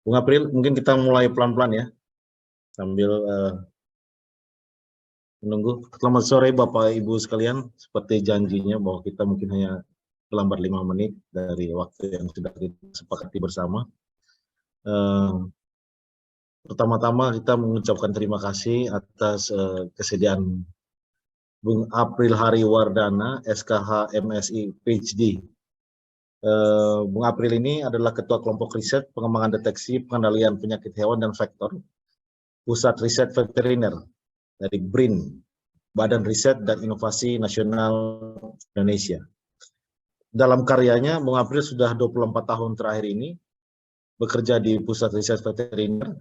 Bung April, mungkin kita mulai pelan-pelan ya, sambil menunggu. Selamat sore Bapak Ibu sekalian, seperti janjinya bahwa kita mungkin hanya terlambat 5 menit dari waktu yang sudah kita sepakati bersama. Pertama-tama kita mengucapkan terima kasih atas kesediaan Bung April Hariwardana, SKH MSI PhD. Bung April ini adalah Ketua Kelompok Riset Pengembangan Deteksi Pengendalian Penyakit Hewan dan Vektor, Pusat Riset Veteriner dari BRIN, Badan Riset dan Inovasi Nasional Indonesia. Dalam karyanya, Bung April sudah 24 tahun terakhir ini bekerja di Pusat Riset Veteriner,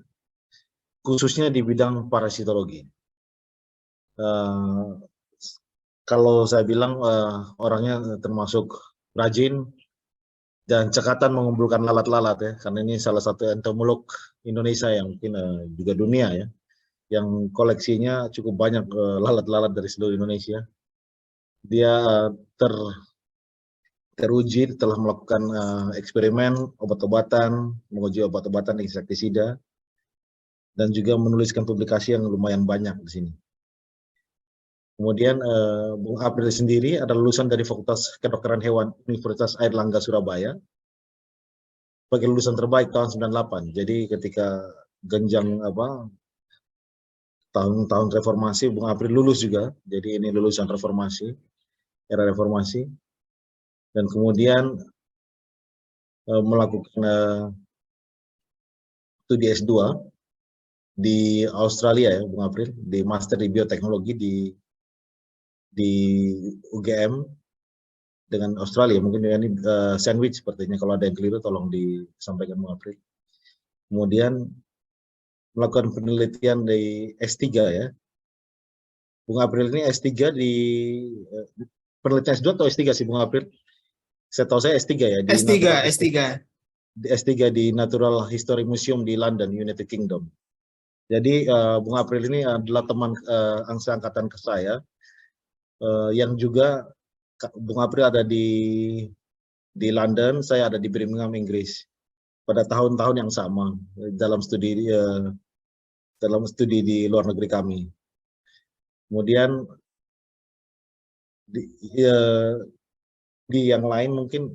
khususnya di bidang parasitologi. Kalau saya bilang orangnya termasuk rajin dan cekatan mengumpulkan lalat-lalat ya, karena ini salah satu entomolog Indonesia yang mungkin juga dunia ya, yang koleksinya cukup banyak lalat-lalat dari seluruh Indonesia. Dia teruji telah melakukan eksperimen obat-obatan, menguji obat-obatan insektisida, dan juga menuliskan publikasi yang lumayan banyak di sini. Kemudian Bung April sendiri adalah lulusan dari Fakultas Kedokteran Hewan Universitas Airlangga Surabaya sebagai lulusan terbaik tahun 98. Jadi ketika genjang tahun-tahun reformasi, Bung April lulus juga. Jadi ini lulusan reformasi, era reformasi. Dan kemudian melakukan studi S2 di Australia ya, Bung April, di Master di Bioteknologi di UGM dengan Australia. Mungkin ini sandwich sepertinya, kalau ada yang keliru tolong disampaikan Bung April. Kemudian melakukan penelitian di S3 ya. Bung April ini S3 di penelitian S2 atau S3 sih Bung April? Saya tahu saya S3 ya. Di S3 di Natural History Museum di London, United Kingdom. Jadi Bung April ini adalah teman angkatan ke saya, yang juga Bung April ada di London, saya ada di Birmingham, Inggris, pada tahun-tahun yang sama dalam studi di luar negeri kami. Kemudian di yang lain mungkin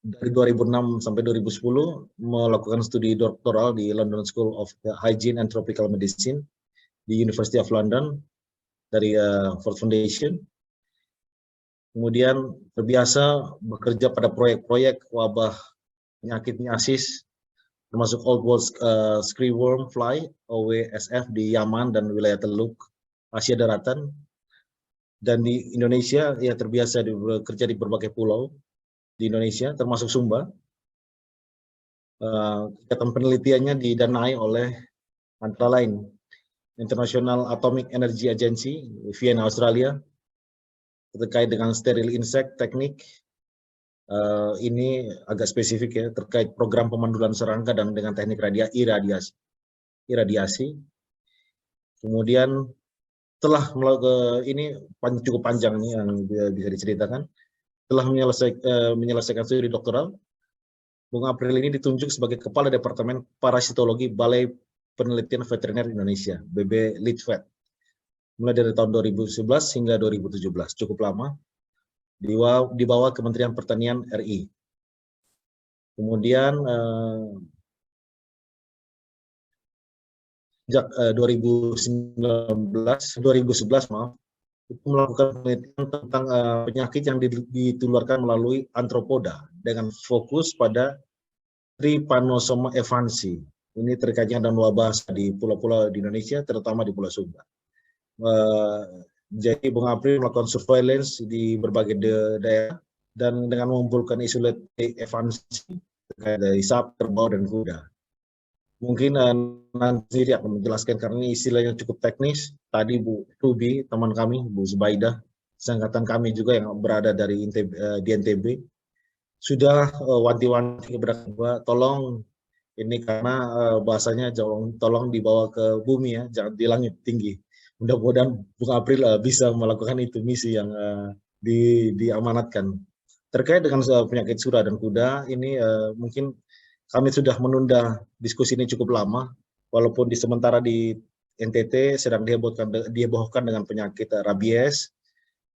dari 2006 sampai 2010 melakukan studi doktoral di London School of Hygiene and Tropical Medicine di University of London dari Ford Foundation. Kemudian terbiasa bekerja pada proyek-proyek wabah penyakit miasis, termasuk Old World Screwworm Fly (OWSF) di Yaman dan wilayah Teluk, Asia Daratan. Dan di Indonesia ia terbiasa bekerja di berbagai pulau di Indonesia, termasuk Sumba. Kegiatan penelitiannya didanai oleh antara lain International Atomic Energy Agency, Vienna, Australia, terkait dengan steril insect teknik. Ini agak spesifik ya, terkait program pemandulan serangga dan dengan teknik iradiasi. Kemudian telah melakukan ini cukup panjang nih yang bisa diceritakan. Telah menyelesaikan studi doktoral, Bung April ini ditunjuk sebagai Kepala Departemen Parasitologi Balai Penelitian Veteriner Indonesia, BB Litvet, mulai dari tahun 2011 hingga 2017, cukup lama, di bawah Kementerian Pertanian RI. Kemudian sejak 2011 itu melakukan penelitian tentang penyakit yang ditularkan melalui antropoda dengan fokus pada Trypanosoma evansi. Ini terkaitnya dengan wabah di pulau-pulau di Indonesia, terutama di Pulau Sumba. Jadi Bung April melakukan surveillance di berbagai daerah dan dengan mengumpulkan isolat evansi terkait dari sapi, kerbau, dan kuda. Mungkin nanti dia akan menjelaskan karena ini istilahnya cukup teknis. Tadi Bu Ruby, teman kami, Bu Zubaidah, seangkatan kami juga yang berada di NTB, sudah wanti-wanti kepada kami, tolong ini karena bahasanya tolong dibawa ke bumi ya, jangan di langit tinggi. Mudah-mudahan Bung April bisa melakukan itu misi yang diamanatkan. Terkait dengan penyakit surah dan kuda, ini mungkin kami sudah menunda diskusi ini cukup lama, walaupun sementara di NTT sedang dihebohkan dengan penyakit rabies.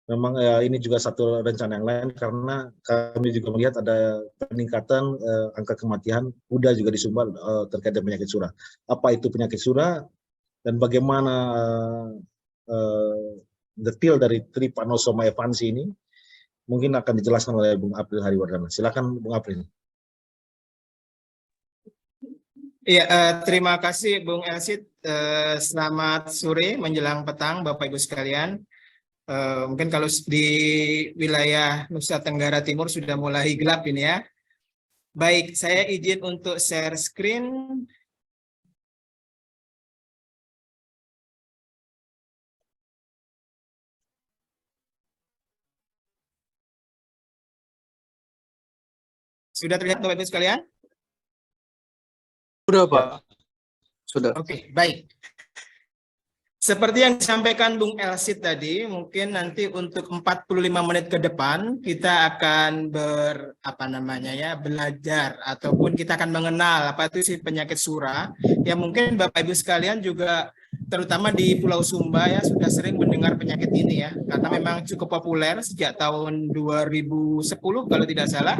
Memang ini juga satu rencana yang lain karena kami juga melihat ada peningkatan angka kematian kuda juga di Sumba terkait dengan penyakit surah. Apa itu penyakit surah dan bagaimana detail dari Trypanosoma evansi ini mungkin akan dijelaskan oleh Bung April Hariwardana. Silakan Bung April. Iya, terima kasih Bung Elsit. Selamat sore menjelang petang Bapak Ibu sekalian. Mungkin kalau di wilayah Nusa Tenggara Timur sudah mulai gelap ini ya. Baik, saya izin untuk share screen. Sudah terlihat Bapak Ibu sekalian? Sudah, Pak. Sudah. Oke, baik. Seperti yang disampaikan Bung Elsit tadi, mungkin nanti untuk 45 menit ke depan kita akan belajar ataupun kita akan mengenal apa itu sih penyakit surah. Ya mungkin Bapak Ibu sekalian juga terutama di Pulau Sumba ya sudah sering mendengar penyakit ini ya, karena memang cukup populer sejak tahun 2010 kalau tidak salah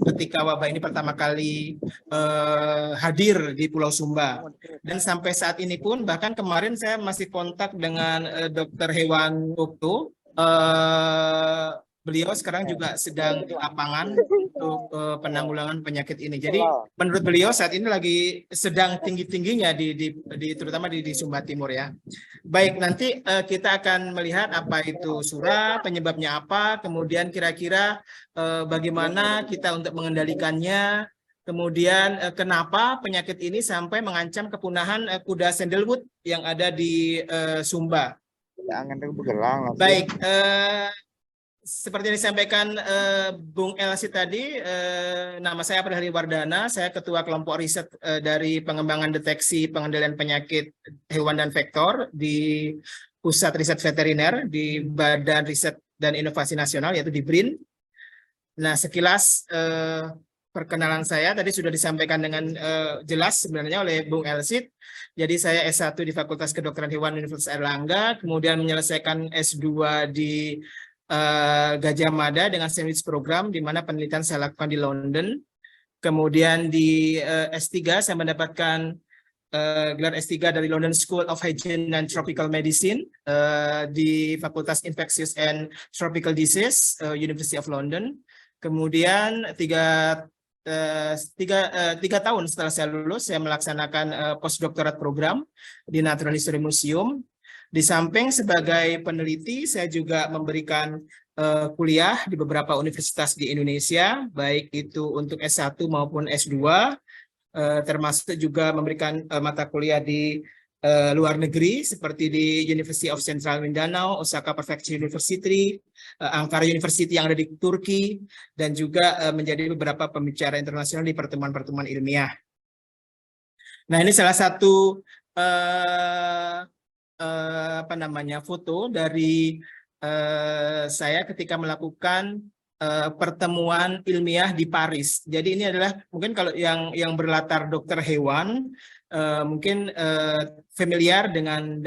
ketika wabah ini pertama kali hadir di Pulau Sumba. Dan sampai saat ini pun bahkan kemarin saya masih kontak dengan Dr. Hewan Okto. Beliau sekarang juga sedang di lapangan untuk penanggulangan penyakit ini. Jadi menurut beliau saat ini lagi sedang tinggi-tingginya terutama di Sumba Timur ya. Baik, nanti kita akan melihat apa itu surah, penyebabnya apa, kemudian kira-kira bagaimana kita untuk mengendalikannya, kemudian kenapa penyakit ini sampai mengancam kepunahan kuda sandalwood yang ada di Sumba. Baik, seperti yang disampaikan Bung Elsit tadi, nama saya April Hariwardana, saya Ketua Kelompok Riset dari Pengembangan Deteksi Pengendalian Penyakit Hewan dan Vektor di Pusat Riset Veteriner di Badan Riset dan Inovasi Nasional, yaitu di BRIN. Nah, sekilas perkenalan saya tadi sudah disampaikan dengan jelas sebenarnya oleh Bung Elsit. Jadi saya S1 di Fakultas Kedokteran Hewan Universitas Airlangga, kemudian menyelesaikan S2 di Gajah Mada dengan sandwich program di mana penelitian saya lakukan di London. Kemudian di S3 saya mendapatkan gelar S3 dari London School of Hygiene and Tropical Medicine di Fakultas Infectious and Tropical Disease University of London. Kemudian tiga tahun setelah saya lulus, saya melaksanakan postdoctoral program di Natural History Museum. Di samping sebagai peneliti, saya juga memberikan kuliah di beberapa universitas di Indonesia, baik itu untuk S1 maupun S2, termasuk juga memberikan mata kuliah di luar negeri, seperti di University of Central Mindanao, Osaka Prefecture University, Ankara University yang ada di Turki, dan juga menjadi beberapa pembicara internasional di pertemuan-pertemuan ilmiah. Nah, ini salah satu foto dari saya ketika melakukan pertemuan ilmiah di Paris. Jadi ini adalah mungkin kalau yang berlatar dokter hewan mungkin familiar dengan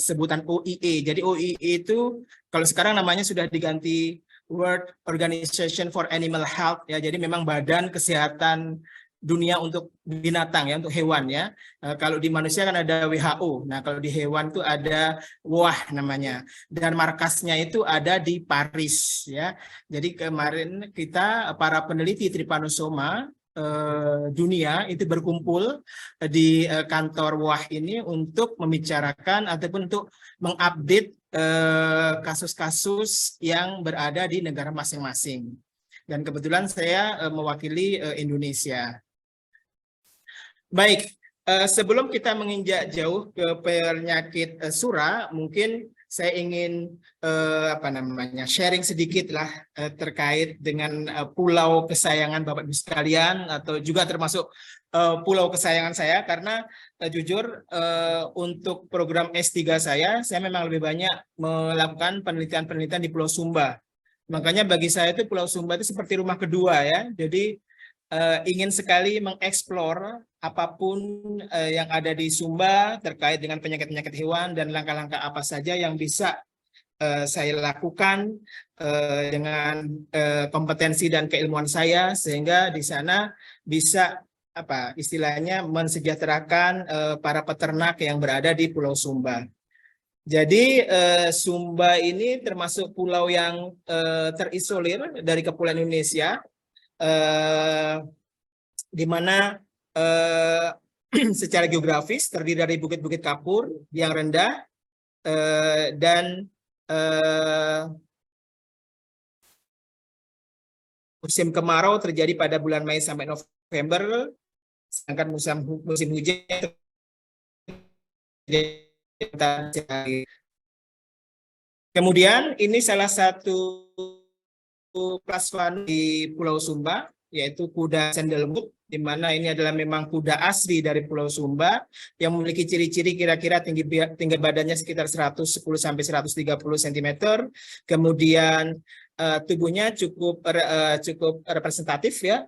sebutan OIE. Jadi OIE itu kalau sekarang namanya sudah diganti World Organization for Animal Health ya. Jadi memang Badan Kesehatan Dunia untuk binatang ya, untuk hewan ya. Kalau di manusia kan ada WHO. Nah, kalau di hewan itu ada WOAH namanya. Dan markasnya itu ada di Paris ya. Jadi kemarin kita para peneliti Trypanosoma dunia itu berkumpul di kantor WOAH ini untuk membicarakan ataupun untuk mengupdate kasus-kasus yang berada di negara masing-masing. Dan kebetulan saya mewakili Indonesia. Baik, sebelum kita menginjak jauh ke penyakit surah, mungkin saya ingin sharing sedikit lah terkait dengan pulau kesayangan Bapak Ibu sekalian, atau juga termasuk pulau kesayangan saya, karena jujur untuk program S3 saya memang lebih banyak melakukan penelitian-penelitian di Pulau Sumba. Makanya bagi saya itu Pulau Sumba itu seperti rumah kedua ya. Jadi ingin sekali mengeksplor apapun yang ada di Sumba terkait dengan penyakit-penyakit hewan dan langkah-langkah apa saja yang bisa saya lakukan dengan kompetensi dan keilmuan saya, sehingga di sana bisa apa istilahnya mensejahterakan para peternak yang berada di Pulau Sumba. Jadi Sumba ini termasuk pulau yang terisolir dari kepulauan Indonesia, di mana secara geografis terdiri dari bukit-bukit kapur yang rendah dan musim kemarau terjadi pada bulan Mei sampai November, sedangkan musim hujan kemudian ini salah satu kelas fun di Pulau Sumba, yaitu kuda sandalwood, di mana ini adalah memang kuda asli dari Pulau Sumba yang memiliki ciri-ciri kira-kira tinggi badannya sekitar 110 sampai 130 cm, kemudian tubuhnya cukup representatif ya,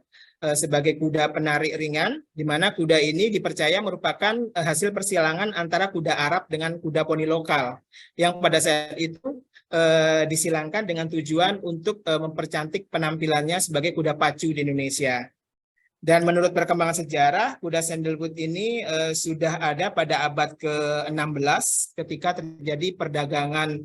sebagai kuda penarik ringan, di mana kuda ini dipercaya merupakan hasil persilangan antara kuda Arab dengan kuda poni lokal yang pada saat itu disilangkan dengan tujuan untuk mempercantik penampilannya sebagai kuda pacu di Indonesia. Dan menurut perkembangan sejarah, kuda sandalwood ini sudah ada pada abad ke-16 ketika terjadi perdagangan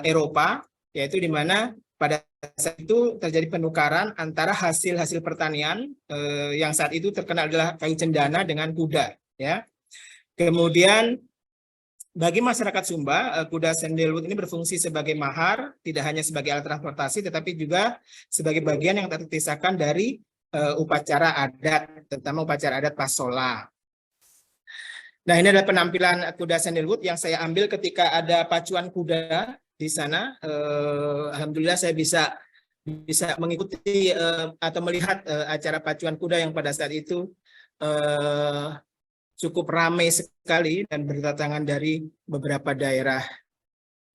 Eropa, yaitu di mana pada saat itu terjadi penukaran antara hasil-hasil pertanian yang saat itu terkenal adalah kayu cendana dengan kuda. Ya. Kemudian bagi masyarakat Sumba, kuda sandalwood ini berfungsi sebagai mahar, tidak hanya sebagai alat transportasi, tetapi juga sebagai bagian yang tak terpisahkan dari upacara adat, terutama upacara adat Pasola. Nah, ini adalah penampilan kuda sandalwood yang saya ambil ketika ada pacuan kuda di sana. Alhamdulillah saya bisa mengikuti atau melihat acara pacuan kuda yang pada saat itu cukup ramai sekali dan berdatangan dari beberapa daerah.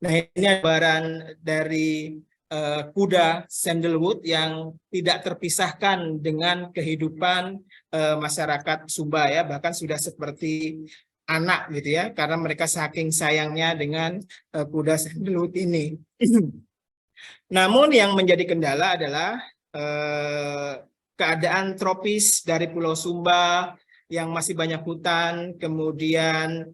Nah, ini gambaran dari kuda sandalwood yang tidak terpisahkan dengan kehidupan masyarakat Sumba ya, bahkan sudah seperti anak gitu ya, karena mereka saking sayangnya dengan kuda sandalwood ini. Namun yang menjadi kendala adalah keadaan tropis dari Pulau Sumba yang masih banyak hutan, kemudian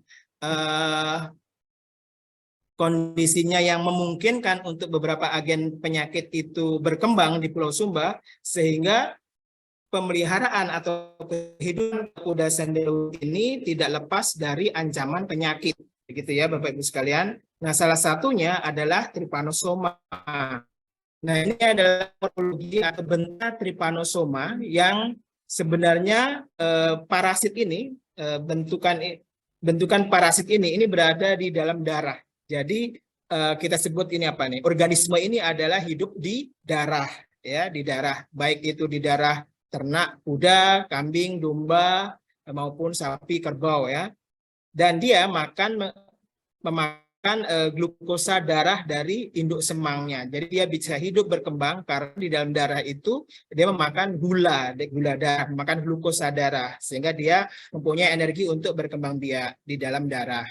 kondisinya yang memungkinkan untuk beberapa agen penyakit itu berkembang di Pulau Sumba, sehingga pemeliharaan atau kehidupan kuda sandalwood ini tidak lepas dari ancaman penyakit, begitu ya Bapak Ibu sekalian. Nah, salah satunya adalah Trypanosoma. Nah, ini adalah morfologi atau bentuk Trypanosoma yang sebenarnya parasit ini, bentukan parasit ini berada di dalam darah. Jadi kita sebut ini apa nih? Organisme ini adalah hidup di darah, ya, di darah, baik itu di darah ternak, kuda, kambing, domba, maupun sapi, kerbau, ya. Dan dia memakan glukosa darah dari induk semangnya. Jadi dia bisa hidup berkembang karena di dalam darah itu dia memakan gula darah, memakan glukosa darah, sehingga dia mempunyai energi untuk berkembang biak di dalam darah.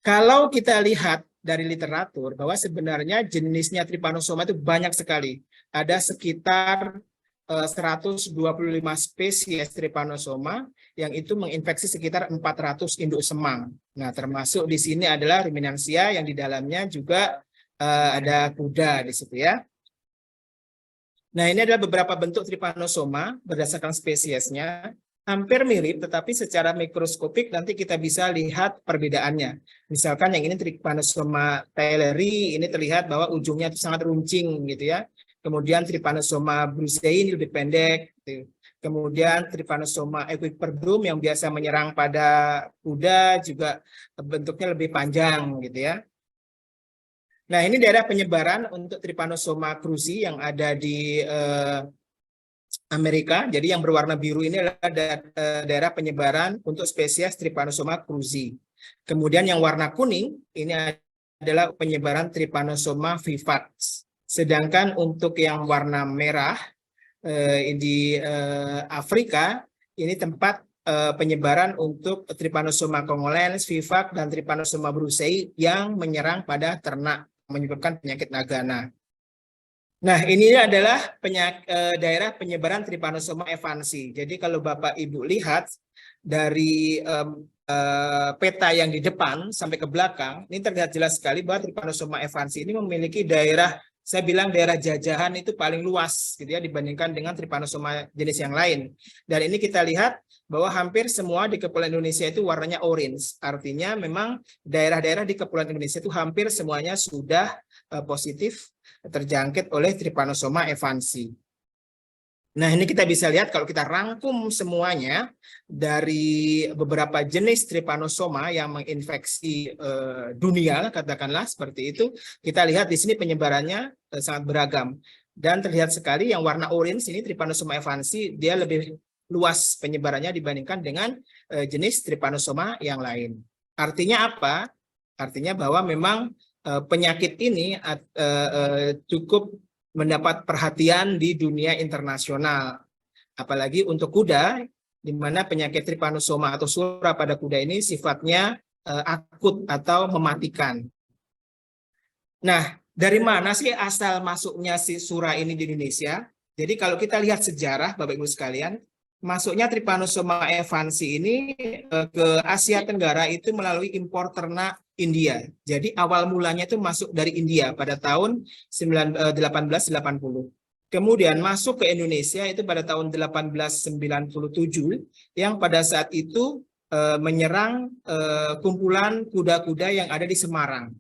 Kalau kita lihat dari literatur bahwa sebenarnya jenisnya Trypanosoma itu banyak sekali. Ada sekitar 125 spesies Trypanosoma yang itu menginfeksi sekitar 400 induk semang. Nah, termasuk di sini adalah ruminansia yang di dalamnya juga ada kuda di situ ya. Nah, ini adalah beberapa bentuk Trypanosoma berdasarkan spesiesnya. Hampir mirip, tetapi secara mikroskopik nanti kita bisa lihat perbedaannya. Misalkan yang ini Trypanosoma taylori, ini terlihat bahwa ujungnya itu sangat runcing gitu ya. Kemudian Trypanosoma brucei ini lebih pendek. Gitu. Kemudian Trypanosoma equiperdum yang biasa menyerang pada kuda juga bentuknya lebih panjang gitu ya. Nah, ini daerah penyebaran untuk Trypanosoma cruzi yang ada di Amerika. Jadi yang berwarna biru ini adalah daerah penyebaran untuk spesies Trypanosoma cruzi. Kemudian yang warna kuning ini adalah penyebaran Trypanosoma vivax. Sedangkan untuk yang warna merah di Afrika, ini tempat penyebaran untuk Trypanosoma congolens, vivax, dan Trypanosoma brucei yang menyerang pada ternak, menyebabkan penyakit nagana. Nah, ini adalah daerah penyebaran Trypanosoma evansi. Jadi kalau Bapak Ibu lihat dari peta yang di depan sampai ke belakang, ini terlihat jelas sekali bahwa Trypanosoma evansi ini memiliki daerah, saya bilang daerah jajahan itu paling luas gitu ya dibandingkan dengan Trypanosoma jenis yang lain. Dan ini kita lihat bahwa hampir semua di Kepulauan Indonesia itu warnanya orange. Artinya memang daerah-daerah di Kepulauan Indonesia itu hampir semuanya sudah positif terjangkit oleh Trypanosoma evansi. Nah, ini kita bisa lihat kalau kita rangkum semuanya dari beberapa jenis Trypanosoma yang menginfeksi dunia, katakanlah seperti itu. Kita lihat di sini penyebarannya sangat beragam. Dan terlihat sekali yang warna orange ini Trypanosoma evansi, dia lebih luas penyebarannya dibandingkan dengan jenis Trypanosoma yang lain. Artinya apa? Artinya bahwa memang penyakit ini cukup mendapat perhatian di dunia internasional, apalagi untuk kuda, di mana penyakit Trypanosoma atau sura pada kuda ini sifatnya akut atau mematikan. Nah, dari mana sih asal masuknya si sura ini di Indonesia? Jadi kalau kita lihat sejarah, Bapak Ibu sekalian, masuknya Trypanosoma evansi ini ke Asia Tenggara itu melalui impor ternak India. Jadi awal mulanya itu masuk dari India pada tahun 1880. Kemudian masuk ke Indonesia itu pada tahun 1897 yang pada saat itu menyerang kumpulan kuda-kuda yang ada di Semarang.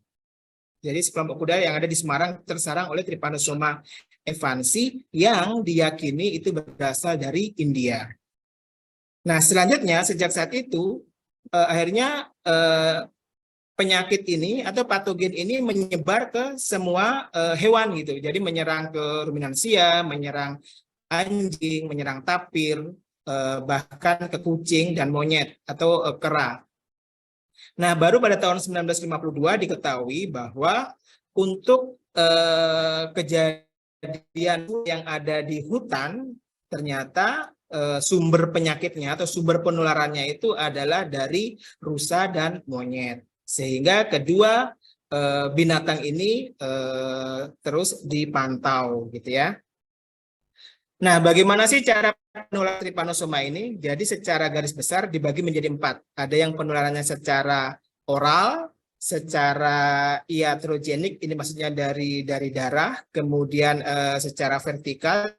Jadi sekelompok kuda yang ada di Semarang tersarang oleh Trypanosoma evansi yang diyakini itu berasal dari India. Nah, selanjutnya sejak saat itu akhirnya penyakit ini atau patogen ini menyebar ke semua hewan gitu. Jadi menyerang ke ruminansia, menyerang anjing, menyerang tapir, bahkan ke kucing dan monyet atau kera. Nah, baru pada tahun 1952 diketahui bahwa untuk kejadian yang ada di hutan ternyata sumber penyakitnya atau sumber penularannya itu adalah dari rusa dan monyet. Sehingga kedua binatang ini terus dipantau gitu ya. Nah, bagaimana sih cara penularan Trypanosoma ini? Jadi secara garis besar dibagi menjadi 4. Ada yang penularannya secara oral, secara iatrogenik, ini maksudnya dari darah, kemudian secara vertikal,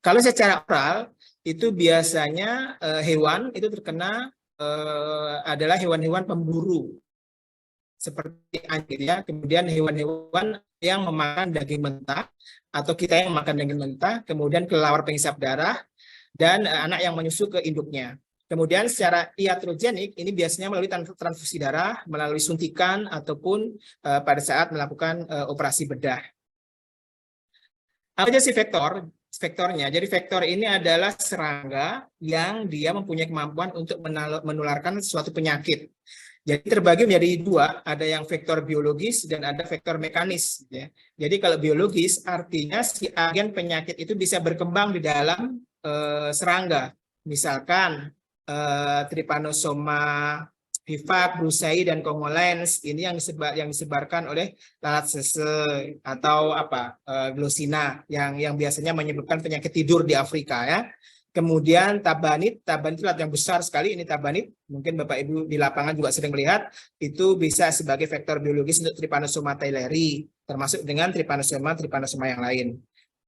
kalau secara oral itu biasanya hewan itu terkena adalah hewan-hewan pemburu seperti anjing ya, kemudian hewan-hewan yang memakan daging mentah atau kita yang makan daging mentah, kemudian kelelawar penghisap darah dan anak yang menyusu ke induknya. Kemudian secara iatrogenik ini biasanya melalui transfusi darah, melalui suntikan ataupun pada saat melakukan operasi bedah. Apa aja sih vektornya? Jadi vektor ini adalah serangga yang dia mempunyai kemampuan untuk menularkan suatu penyakit. Jadi terbagi menjadi 2, ada yang vektor biologis dan ada vektor mekanis. Ya. Jadi kalau biologis artinya si agen penyakit itu bisa berkembang di dalam serangga. Misalkan Trypanosoma vivax, brucei, dan congolens ini yang disebarkan oleh lalat sese atau glossina yang biasanya menyebabkan penyakit tidur di Afrika ya. Kemudian tabanit itu lalat yang besar sekali, ini tabanit. Mungkin Bapak Ibu di lapangan juga sering melihat, itu bisa sebagai vektor biologis untuk Trypanosoma theileri, termasuk dengan Trypanosoma yang lain.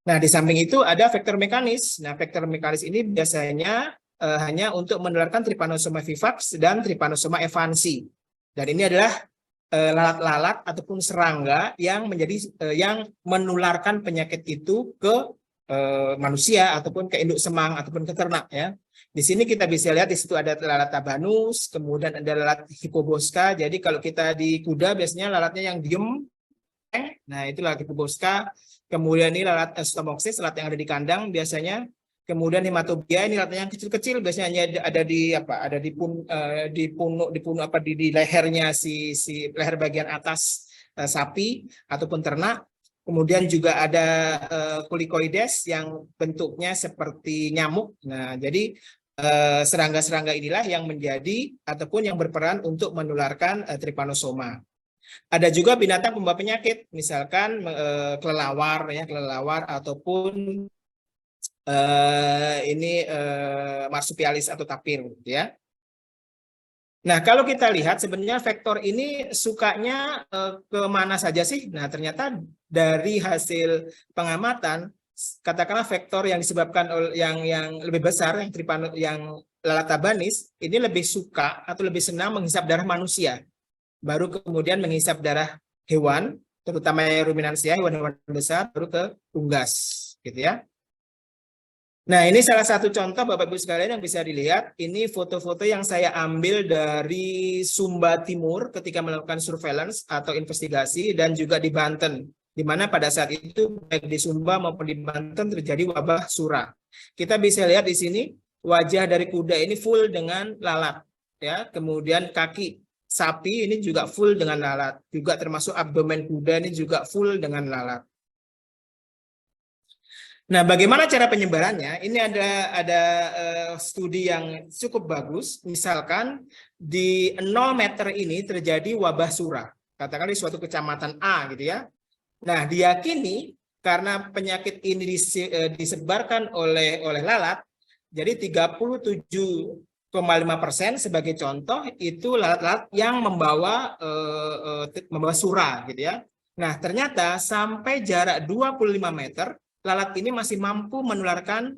Nah, di samping itu ada vektor mekanis. Nah, vektor mekanis ini biasanya hanya untuk menularkan Trypanosoma vivax dan Trypanosoma evansi. Dan ini adalah lalat-lalat ataupun serangga yang yang menularkan penyakit itu ke manusia ataupun ke induk semang ataupun ke ternak ya. Di sini kita bisa lihat di situ ada lalat tabanus, kemudian ada lalat hipoboska. Jadi kalau kita di kuda biasanya lalatnya yang diem. Nah, itu lalat hipoboska. Kemudian ini lalat stomopsis, lalat yang ada di kandang biasanya. Kemudian hematobia ini ratanya yang kecil-kecil, biasanya hanya ada di apa? Ada di punuk apa di lehernya si leher bagian atas sapi ataupun ternak. Kemudian juga ada kolikoides yang bentuknya seperti nyamuk. Nah, jadi serangga-serangga inilah yang menjadi ataupun yang berperan untuk menularkan trypanosoma. Ada juga binatang pembawa penyakit, misalkan kelelawar ya, kelelawar ataupun ini marsupialis atau tapir gitu ya. Nah, kalau kita lihat sebenarnya vektor ini sukanya ke mana saja sih? Nah, ternyata dari hasil pengamatan katakanlah vektor yang disebabkan oleh yang lebih besar yang lalat tabanis ini lebih suka atau lebih senang menghisap darah manusia. Baru kemudian menghisap darah hewan, terutama ruminansia, hewan-hewan besar, baru ke unggas, gitu ya. Nah, ini salah satu contoh Bapak Ibu sekalian yang bisa dilihat. Ini foto-foto yang saya ambil dari Sumba Timur ketika melakukan surveillance atau investigasi dan juga di Banten, di mana pada saat itu baik di Sumba maupun di Banten terjadi wabah sura. Kita bisa lihat di sini wajah dari kuda ini full dengan lalat, ya. Kemudian kaki sapi ini juga full dengan lalat, juga termasuk abdomen kuda ini juga full dengan lalat. Nah, bagaimana cara penyebarannya? Ini ada studi yang cukup bagus. Misalkan di 0 meter ini terjadi wabah sura, katakanlah di suatu kecamatan A, gitu ya. Nah, diyakini karena penyakit ini disebarkan oleh lalat, jadi 37,5% sebagai contoh itu lalat-lalat yang membawa sura, gitu ya. Nah, ternyata sampai jarak 25 meter lalat ini masih mampu menularkan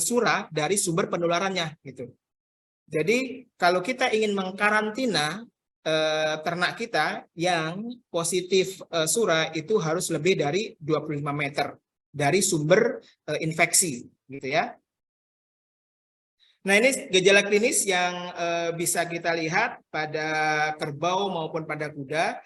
sura dari sumber penularannya, gitu. Jadi kalau kita ingin mengkarantina ternak kita yang positif sura itu harus lebih dari 25 meter dari sumber infeksi, gitu ya. Nah, ini gejala klinis yang bisa kita lihat pada kerbau maupun pada kuda.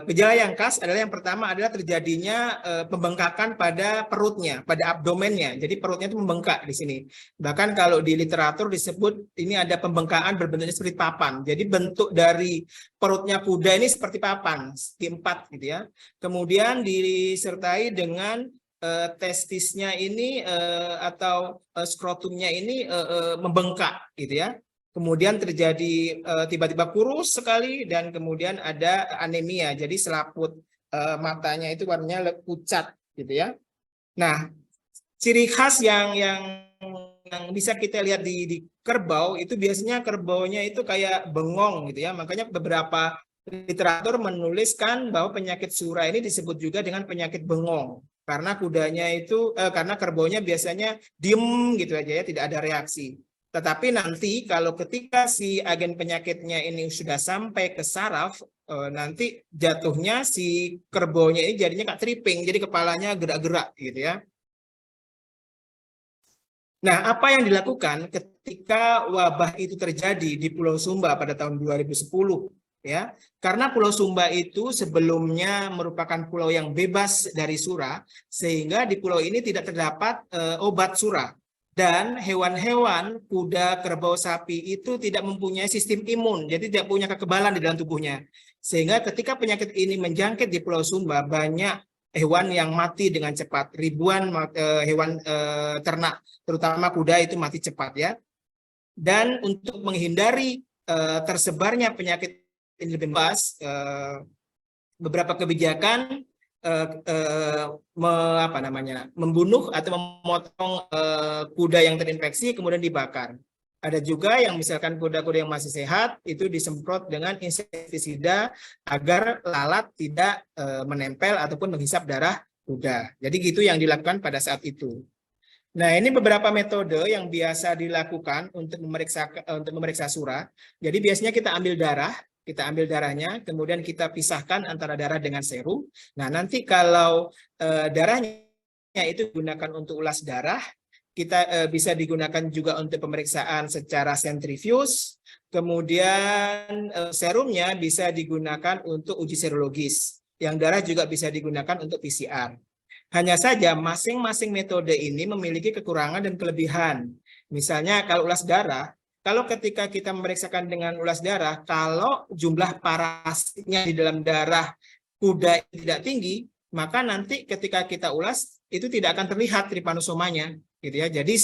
Gejala yang khas adalah yang pertama adalah terjadinya pembengkakan pada perutnya, pada abdomennya. Jadi perutnya itu membengkak di sini. Bahkan kalau di literatur disebut ini ada pembengkakan berbentuknya seperti papan. Jadi bentuk dari perutnya kuda ini seperti papan, segi 4 gitu ya. Kemudian disertai dengan testisnya ini atau skrotumnya ini membengkak gitu ya. Kemudian terjadi tiba-tiba kurus sekali dan kemudian ada anemia. Jadi selaput matanya itu warnanya pucat gitu ya. Nah, ciri khas yang bisa kita lihat di kerbau itu biasanya kerbaunya itu kayak bengong gitu ya. Makanya beberapa literatur menuliskan bahwa penyakit sura ini disebut juga dengan penyakit bengong. Karena kudanya itu, karena kerbaunya biasanya diem gitu aja ya, tidak ada reaksi. Tetapi nanti kalau ketika si agen penyakitnya ini sudah sampai ke saraf, nanti jatuhnya si kerbaunya ini jadinya kayak tripping, jadi kepalanya gerak-gerak gitu ya. Nah, apa yang dilakukan ketika wabah itu terjadi di Pulau Sumba pada tahun 2010? Ya, karena Pulau Sumba itu sebelumnya merupakan pulau yang bebas dari sura, sehingga di pulau ini tidak terdapat obat sura. Dan hewan-hewan, kuda, kerbau, sapi itu tidak mempunyai sistem imun, jadi tidak punya kekebalan di dalam tubuhnya. Sehingga ketika penyakit ini menjangkit di Pulau Sumba, banyak hewan yang mati dengan cepat. Ribuan hewan ternak, terutama kuda itu mati cepat ya. Dan untuk menghindari tersebarnya penyakit ini lebih bebas, beberapa kebijakan membunuh atau memotong kuda yang terinfeksi kemudian dibakar. Ada juga yang misalkan kuda-kuda yang masih sehat itu disemprot dengan insektisida agar lalat tidak menempel ataupun menghisap darah kuda. Jadi gitu yang dilakukan pada saat itu. Nah, ini beberapa metode yang biasa dilakukan untuk memeriksa sura. Jadi biasanya kita ambil darahnya, kemudian kita pisahkan antara darah dengan serum. Nah, nanti kalau darahnya itu digunakan untuk ulas darah, kita bisa digunakan juga untuk pemeriksaan secara sentrifuge, kemudian serumnya bisa digunakan untuk uji serologis. Yang darah juga bisa digunakan untuk PCR. Hanya saja masing-masing metode ini memiliki kekurangan dan kelebihan. Misalnya kalau ulas darah, kalau ketika kita memeriksakan dengan ulas darah, kalau jumlah parasitnya di dalam darah kuda tidak tinggi, maka nanti ketika kita ulas itu tidak akan terlihat trypanosomanya, gitu ya. Jadi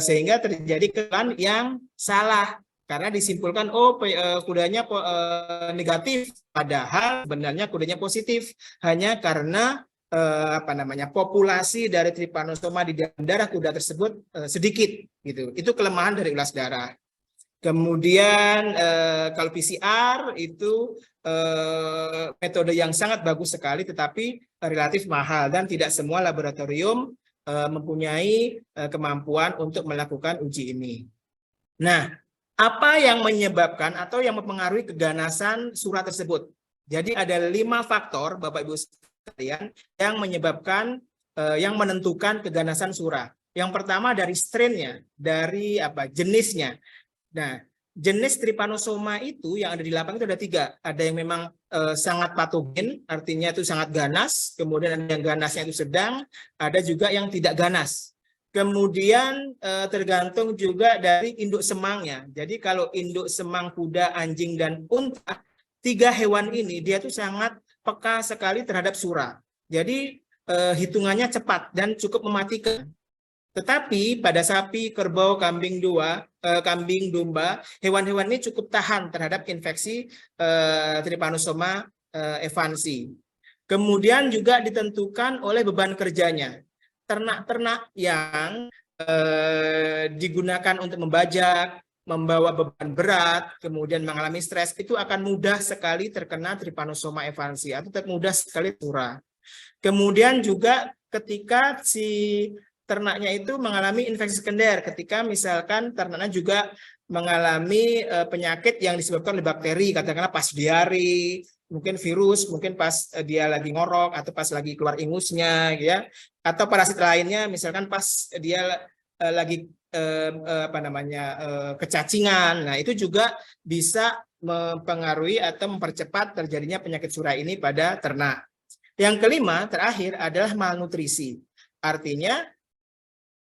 sehingga terjadi kesan yang salah karena disimpulkan kudanya negatif, padahal sebenarnya kudanya positif hanya karena populasi dari trypanosoma di dalam darah kuda tersebut sedikit, gitu. Itu kelemahan dari ulas darah. Kemudian kalau PCR itu metode yang sangat bagus sekali, tetapi relatif mahal dan tidak semua laboratorium mempunyai kemampuan untuk melakukan uji ini. Nah, apa yang menyebabkan atau yang mempengaruhi keganasan surah tersebut? Jadi ada 5 faktor, Bapak Ibu sekalian, yang menyebabkan, yang menentukan keganasan surah. Yang pertama dari strain-nya, dari jenisnya. Nah, jenis trypanosoma itu yang ada di lapangan itu ada 3. Ada yang memang sangat patogen, artinya itu sangat ganas. Kemudian ada yang ganasnya itu sedang, ada juga yang tidak ganas. Kemudian tergantung juga dari induk semangnya. Jadi kalau induk semang kuda, anjing, dan unta, 3 hewan ini dia tuh sangat peka sekali terhadap surah. Jadi hitungannya cepat dan cukup mematikan. Tetapi pada sapi, kerbau, kambing domba, hewan-hewan ini cukup tahan terhadap infeksi trypanosoma evansi. Kemudian juga ditentukan oleh beban kerjanya. Ternak-ternak yang digunakan untuk membajak, membawa beban berat, kemudian mengalami stres, itu akan mudah sekali terkena trypanosoma evansi atau mudah sekali surah. Kemudian juga ketika si ternaknya itu mengalami infeksi sekunder, ketika misalkan ternaknya juga mengalami penyakit yang disebabkan oleh bakteri, katakanlah pas diare, mungkin virus, mungkin pas dia lagi ngorok atau pas lagi keluar ingusnya, ya, atau parasit lainnya, misalkan pas dia lagi kecacingan. Nah, itu juga bisa mempengaruhi atau mempercepat terjadinya penyakit surah ini pada ternak. Yang kelima, terakhir adalah malnutrisi. Artinya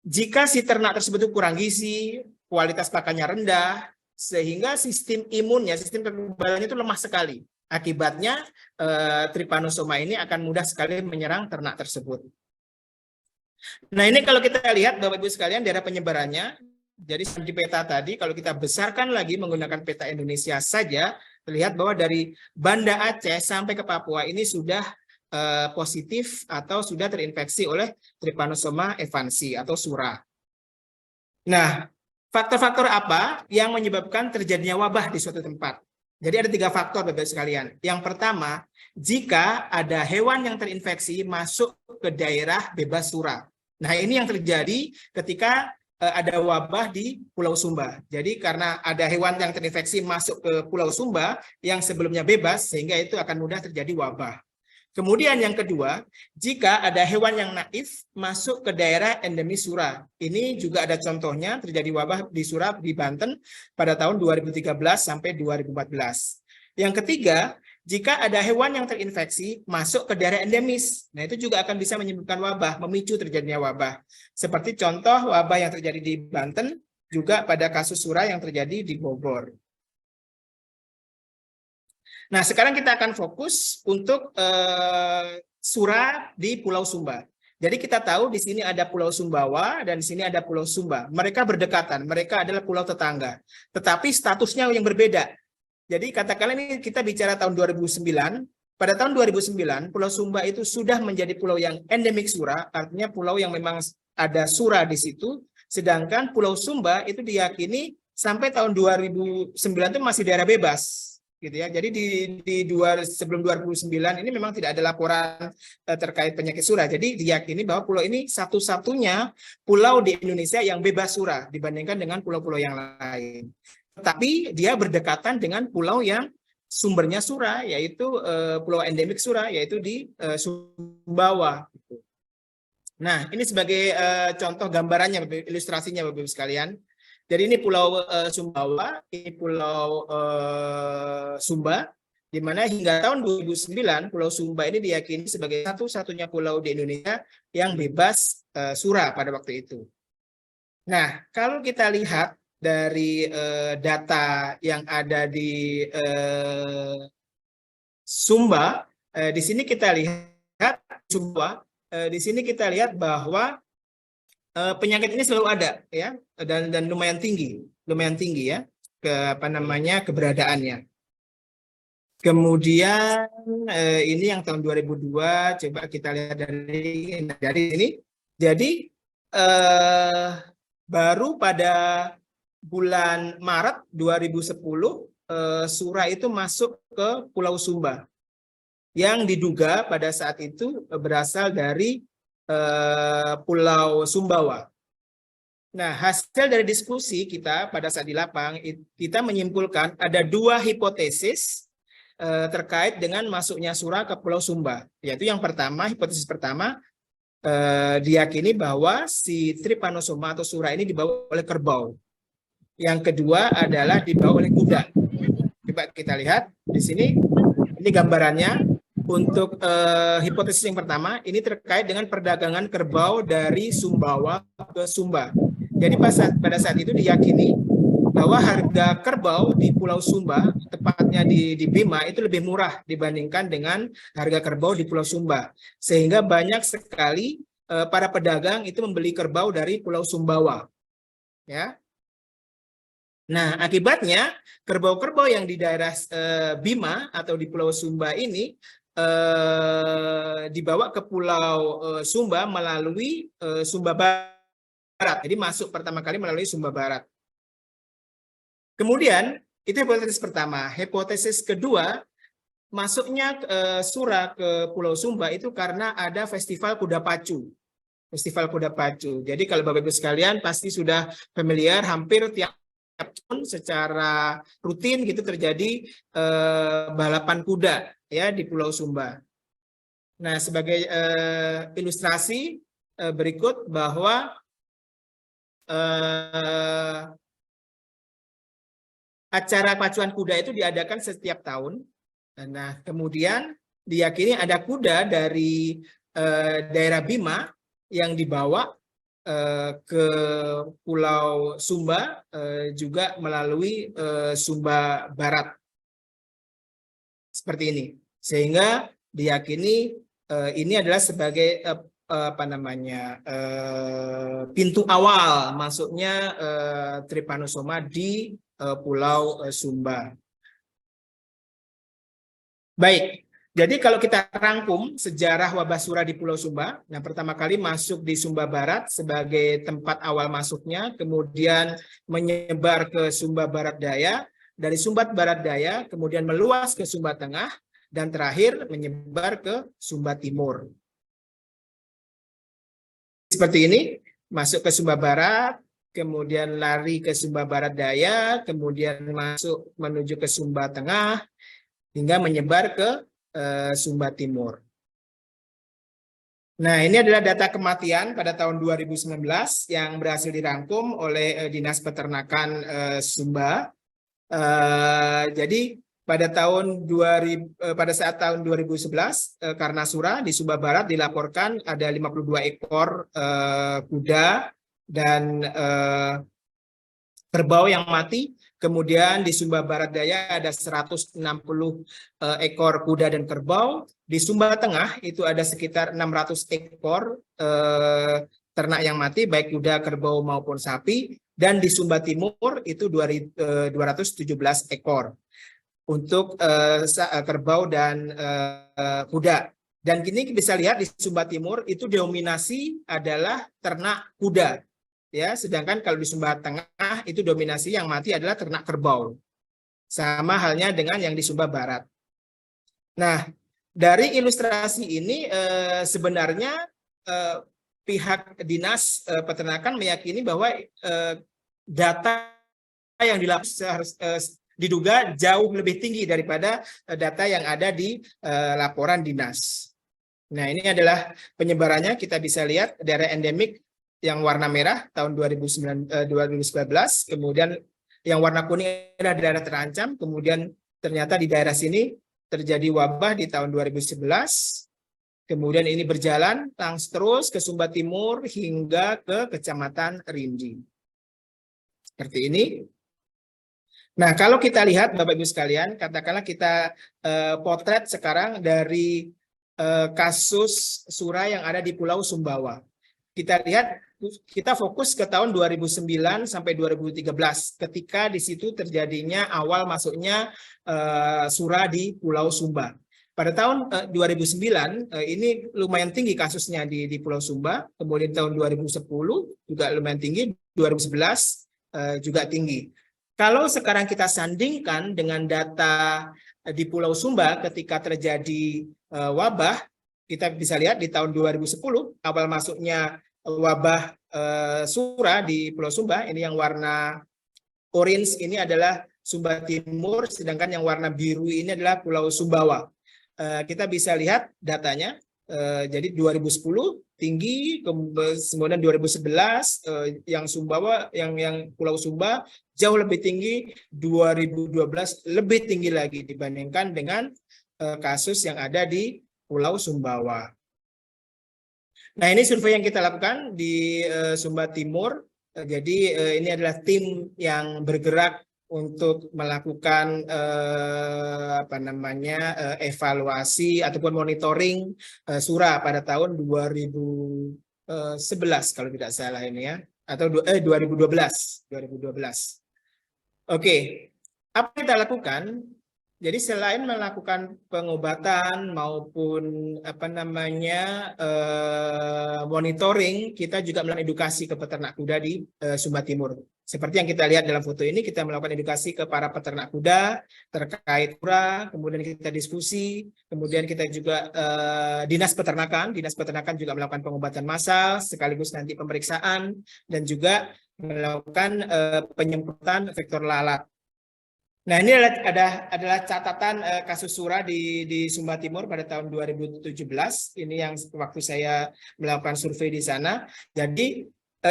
jika si ternak tersebut kurang gizi, kualitas pakannya rendah, sehingga sistem imunnya, sistem kekebalannya itu lemah sekali. Akibatnya trypanosoma ini akan mudah sekali menyerang ternak tersebut. Nah, ini kalau kita lihat Bapak Ibu sekalian daerah penyebarannya. Jadi di peta tadi kalau kita besarkan lagi menggunakan peta Indonesia saja, terlihat bahwa dari Banda Aceh sampai ke Papua ini sudah positif atau sudah terinfeksi oleh trypanosoma evansi atau surah. Nah, faktor-faktor apa yang menyebabkan terjadinya wabah di suatu tempat? Jadi ada 3 faktor Bapak sekalian. Yang pertama, jika ada hewan yang terinfeksi masuk ke daerah bebas surah. Nah, ini yang terjadi ketika ada wabah di Pulau Sumba. Jadi karena ada hewan yang terinfeksi masuk ke Pulau Sumba yang sebelumnya bebas, sehingga itu akan mudah terjadi wabah. Kemudian yang kedua, jika ada hewan yang naif masuk ke daerah endemis surah. Ini juga ada contohnya terjadi wabah di surah di Banten pada tahun 2013 sampai 2014. Yang ketiga, jika ada hewan yang terinfeksi masuk ke daerah endemis. Nah, itu juga akan bisa menyebabkan wabah, memicu terjadinya wabah. Seperti contoh wabah yang terjadi di Banten, juga pada kasus surah yang terjadi di Bogor. Nah, sekarang kita akan fokus untuk surah di Pulau Sumba. Jadi kita tahu di sini ada Pulau Sumbawa dan di sini ada Pulau Sumba. Mereka berdekatan, mereka adalah pulau tetangga. Tetapi statusnya yang berbeda. Jadi katakanlah ini kita bicara tahun 2009. Pada tahun 2009, Pulau Sumba itu sudah menjadi pulau yang endemik surah, artinya pulau yang memang ada surah di situ. Sedangkan Pulau Sumba itu diyakini sampai tahun 2009 itu masih daerah bebas. Gitu ya. Jadi sebelum 2009 ini memang tidak ada laporan terkait penyakit surah. Jadi diyakini bahwa pulau ini satu-satunya pulau di Indonesia yang bebas surah dibandingkan dengan pulau-pulau yang lain. Tetapi dia berdekatan dengan pulau yang sumbernya surah, yaitu pulau endemik surah, yaitu di Sumbawa. Nah, ini sebagai contoh gambarannya, ilustrasinya Bapak Ibu sekalian. Jadi ini Pulau Sumbawa, ini Pulau Sumba. di mana hingga tahun 2009 Pulau Sumba ini diyakini sebagai satu-satunya pulau di Indonesia yang bebas sura pada waktu itu. Nah, kalau kita lihat dari data yang ada di Sumba, di sini kita lihat di sini kita lihat bahwa penyakit ini selalu ada, ya, dan lumayan tinggi ya keberadaannya. Kemudian ini yang tahun 2002, coba kita lihat dari sini. Jadi baru pada bulan Maret 2010 sura itu masuk ke Pulau Sumba yang diduga pada saat itu berasal dari Pulau Sumbawa. Nah, hasil dari diskusi kita pada saat di lapang, kita menyimpulkan ada dua hipotesis terkait dengan masuknya sura ke Pulau Sumba. Yaitu yang pertama, hipotesis pertama, diyakini bahwa si Trypanosoma atau sura ini dibawa oleh kerbau. Yang kedua adalah dibawa oleh kuda. Coba kita lihat di sini, ini gambarannya. Untuk hipotesis yang pertama, ini terkait dengan perdagangan kerbau dari Sumbawa ke Sumba. Jadi pada saat itu diyakini bahwa harga kerbau di Pulau Sumba, tepatnya di Bima, itu lebih murah dibandingkan dengan harga kerbau di Pulau Sumba. Sehingga banyak sekali para pedagang itu membeli kerbau dari Pulau Sumbawa. Ya. Nah, akibatnya kerbau-kerbau yang di daerah Bima atau di Pulau Sumba ini dibawa ke Pulau Sumba melalui Sumba Barat. Jadi masuk pertama kali melalui Sumba Barat. Kemudian, itu hipotesis pertama. Hipotesis kedua, masuknya sura ke Pulau Sumba itu karena ada festival kuda pacu. Festival kuda pacu. Jadi kalau Bapak Ibu sekalian pasti sudah familiar, hampir tiap tahun secara rutin gitu terjadi balapan kuda ya di Pulau Sumba. Nah, sebagai ilustrasi berikut bahwa acara pacuan kuda itu diadakan setiap tahun. Nah, kemudian diyakini ada kuda dari daerah Bima yang dibawa ke Pulau Sumba juga melalui Sumba Barat. Seperti ini. Sehingga diyakini ini adalah sebagai pintu awal masuknya Trypanosoma di Pulau Sumba. Baik, jadi kalau kita rangkum sejarah wabah sura di Pulau Sumba, nah pertama kali masuk di Sumba Barat sebagai tempat awal masuknya, kemudian menyebar ke Sumba Barat Daya, dari Sumba Barat Daya kemudian meluas ke Sumba Tengah, dan terakhir menyebar ke Sumba Timur. Seperti ini, masuk ke Sumba Barat, kemudian lari ke Sumba Barat Daya, kemudian masuk menuju ke Sumba Tengah, hingga menyebar ke Sumba Timur. Nah, ini adalah data kematian pada tahun 2019 yang berhasil dirangkum oleh Dinas Peternakan Sumba. Jadi pada saat tahun 2011 karena sura di Sumba Barat dilaporkan ada 52 ekor kuda dan kerbau yang mati. Kemudian di Sumba Barat Daya ada 160 ekor kuda dan kerbau. Di Sumba Tengah itu ada sekitar 600 ekor ternak yang mati, baik kuda, kerbau maupun sapi. Dan di Sumba Timur itu 217 ekor untuk kerbau dan kuda. Dan kini bisa lihat di Sumba Timur itu dominasi adalah ternak kuda. Ya, sedangkan kalau di Sumba Tengah itu dominasi yang mati adalah ternak kerbau. Sama halnya dengan yang di Sumba Barat. Nah, dari ilustrasi ini sebenarnya pihak Dinas Peternakan meyakini bahwa data yang diduga jauh lebih tinggi daripada data yang ada di laporan dinas. Nah, ini adalah penyebarannya. Kita bisa lihat daerah endemik yang warna merah tahun 2019, kemudian yang warna kuning adalah daerah terancam, kemudian ternyata di daerah sini terjadi wabah di tahun 2011. Kemudian ini berjalan terus ke Sumba Timur hingga ke Kecamatan Rindi. Seperti ini. Nah, kalau kita lihat Bapak Ibu sekalian, katakanlah kita potret sekarang dari kasus Sura yang ada di Pulau Sumbawa. Kita lihat, kita fokus ke tahun 2009 sampai 2013, ketika di situ terjadinya awal masuknya Sura di Pulau Sumba. Pada tahun 2009 ini lumayan tinggi kasusnya di Pulau Sumba, kemudian tahun 2010 juga lumayan tinggi, 2011 juga tinggi. Kalau sekarang kita sandingkan dengan data di Pulau Sumba ketika terjadi wabah, kita bisa lihat di tahun 2010 awal masuknya wabah Sura di Pulau Sumba, ini yang warna orange ini adalah Sumba Timur, sedangkan yang warna biru ini adalah Pulau Sumbawa. Kita bisa lihat datanya, jadi 2010 tinggi, kemudian 2011 yang Sumbawa, yang Pulau Sumba jauh lebih tinggi, 2012 lebih tinggi lagi dibandingkan dengan kasus yang ada di Pulau Sumbawa. Nah, ini survei yang kita lakukan di Sumba Timur. Jadi ini adalah tim yang bergerak untuk melakukan evaluasi ataupun monitoring Sura pada tahun 2011 kalau tidak salah ini ya, atau 2012. Oke, apa yang kita lakukan? Jadi selain melakukan pengobatan maupun monitoring, kita juga melakukan edukasi ke peternak kuda di Sumba Timur. Seperti yang kita lihat dalam foto ini, kita melakukan edukasi ke para peternak kuda terkait Sura, kemudian kita diskusi, kemudian kita juga Dinas Peternakan juga melakukan pengobatan massal, sekaligus nanti pemeriksaan, dan juga melakukan penyemprotan vektor lalat. Nah, ini adalah catatan kasus Sura di Sumba Timur pada tahun 2017. Ini yang waktu saya melakukan survei di sana. Jadi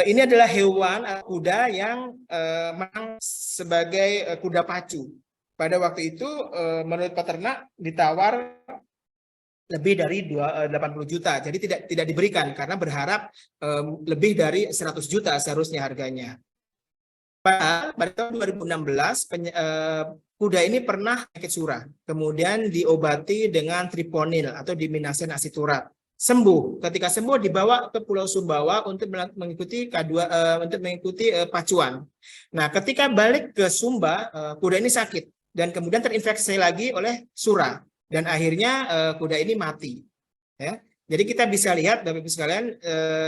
ini adalah hewan kuda yang memang sebagai kuda pacu. Pada waktu itu menurut peternak ditawar lebih dari 80 juta. Jadi tidak diberikan karena berharap lebih dari 100 juta seharusnya harganya. Pada tahun 2016 kuda ini pernah sakit Sura, kemudian diobati dengan triponil atau diminasen asiturat. Sembuh. Ketika sembuh dibawa ke Pulau Sumbawa untuk mengikuti pacuan. Nah, ketika balik ke Sumba, kuda ini sakit dan kemudian terinfeksi lagi oleh Sura dan akhirnya kuda ini mati. Ya. Jadi kita bisa lihat Bapak Ibu sekalian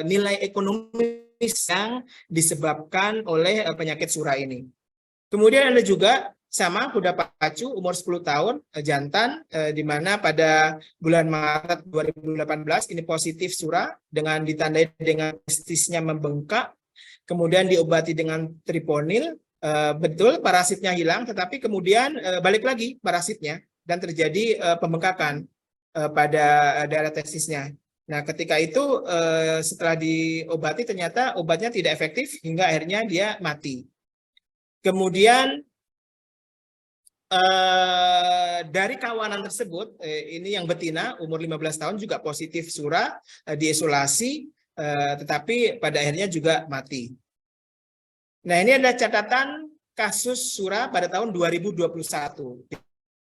nilai ekonomi yang disebabkan oleh penyakit Sura ini. Kemudian ada juga sama kuda pacu umur 10 tahun jantan di mana pada bulan Maret 2018 ini positif Sura dengan ditandai dengan testisnya membengkak, kemudian diobati dengan triponil, betul parasitnya hilang tetapi kemudian balik lagi parasitnya dan terjadi pembengkakan pada daerah testisnya. Nah, ketika itu setelah diobati ternyata obatnya tidak efektif hingga akhirnya dia mati. Kemudian dari kawanan tersebut, ini yang betina umur 15 tahun juga positif Sura, diisolasi, tetapi pada akhirnya juga mati. Nah, ini ada catatan kasus Sura pada tahun 2021.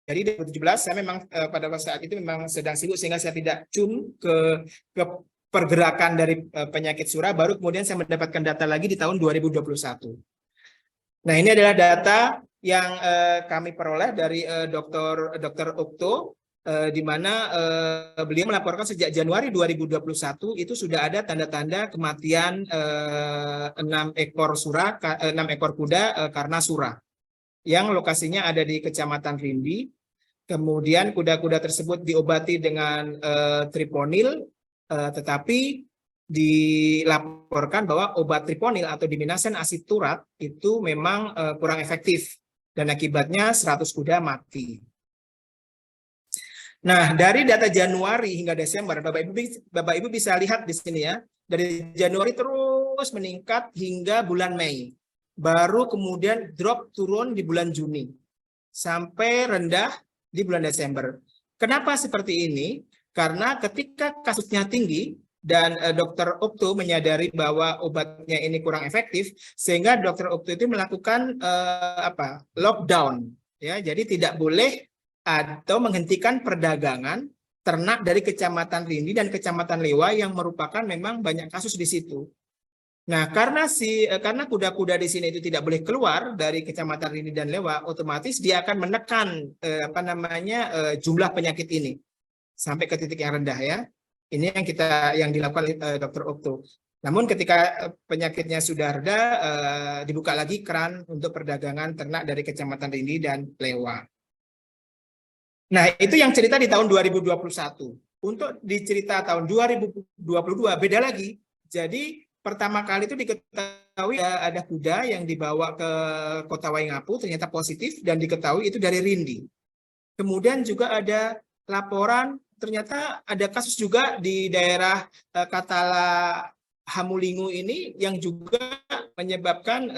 Jadi 2017 saya memang pada saat itu memang sedang sibuk sehingga saya tidak ke pergerakan dari penyakit Sura, baru kemudian saya mendapatkan data lagi di tahun 2021. Nah, ini adalah data yang kami peroleh dari Dr. Okto, di mana beliau melaporkan sejak Januari 2021 itu sudah ada tanda-tanda kematian 6 ekor kuda karena Sura yang lokasinya ada di Kecamatan Rindi. Kemudian kuda-kuda tersebut diobati dengan triponil, tetapi dilaporkan bahwa obat triponil atau diminasen asiturat itu memang kurang efektif dan akibatnya 100 kuda mati. Nah, dari data Januari hingga Desember, Bapak Ibu bisa lihat di sini ya, dari Januari terus meningkat hingga bulan Mei. Baru kemudian drop turun di bulan Juni sampai rendah di bulan Desember. Kenapa seperti ini? Karena ketika kasusnya tinggi dan Dokter Okto menyadari bahwa obatnya ini kurang efektif, sehingga Dokter Okto itu melakukan lockdown, ya. Jadi tidak boleh atau menghentikan perdagangan ternak dari Kecamatan Rindi dan Kecamatan Lewa yang merupakan memang banyak kasus di situ. Nah, karena kuda-kuda di sini itu tidak boleh keluar dari Kecamatan Rindi dan Lewa, otomatis dia akan menekan jumlah penyakit ini sampai ke titik yang rendah, ya. Ini yang dilakukan Dr. Okto. Namun ketika penyakitnya sudah reda, dibuka lagi keran untuk perdagangan ternak dari Kecamatan Rindi dan Lewa. Nah, itu yang cerita di tahun 2021. Untuk di cerita tahun 2022 beda lagi. Jadi pertama kali itu diketahui ada kuda yang dibawa ke Kota Waingapu ternyata positif dan diketahui itu dari Rindi. Kemudian juga ada laporan ternyata ada kasus juga di daerah Katala Hamulingu ini yang juga menyebabkan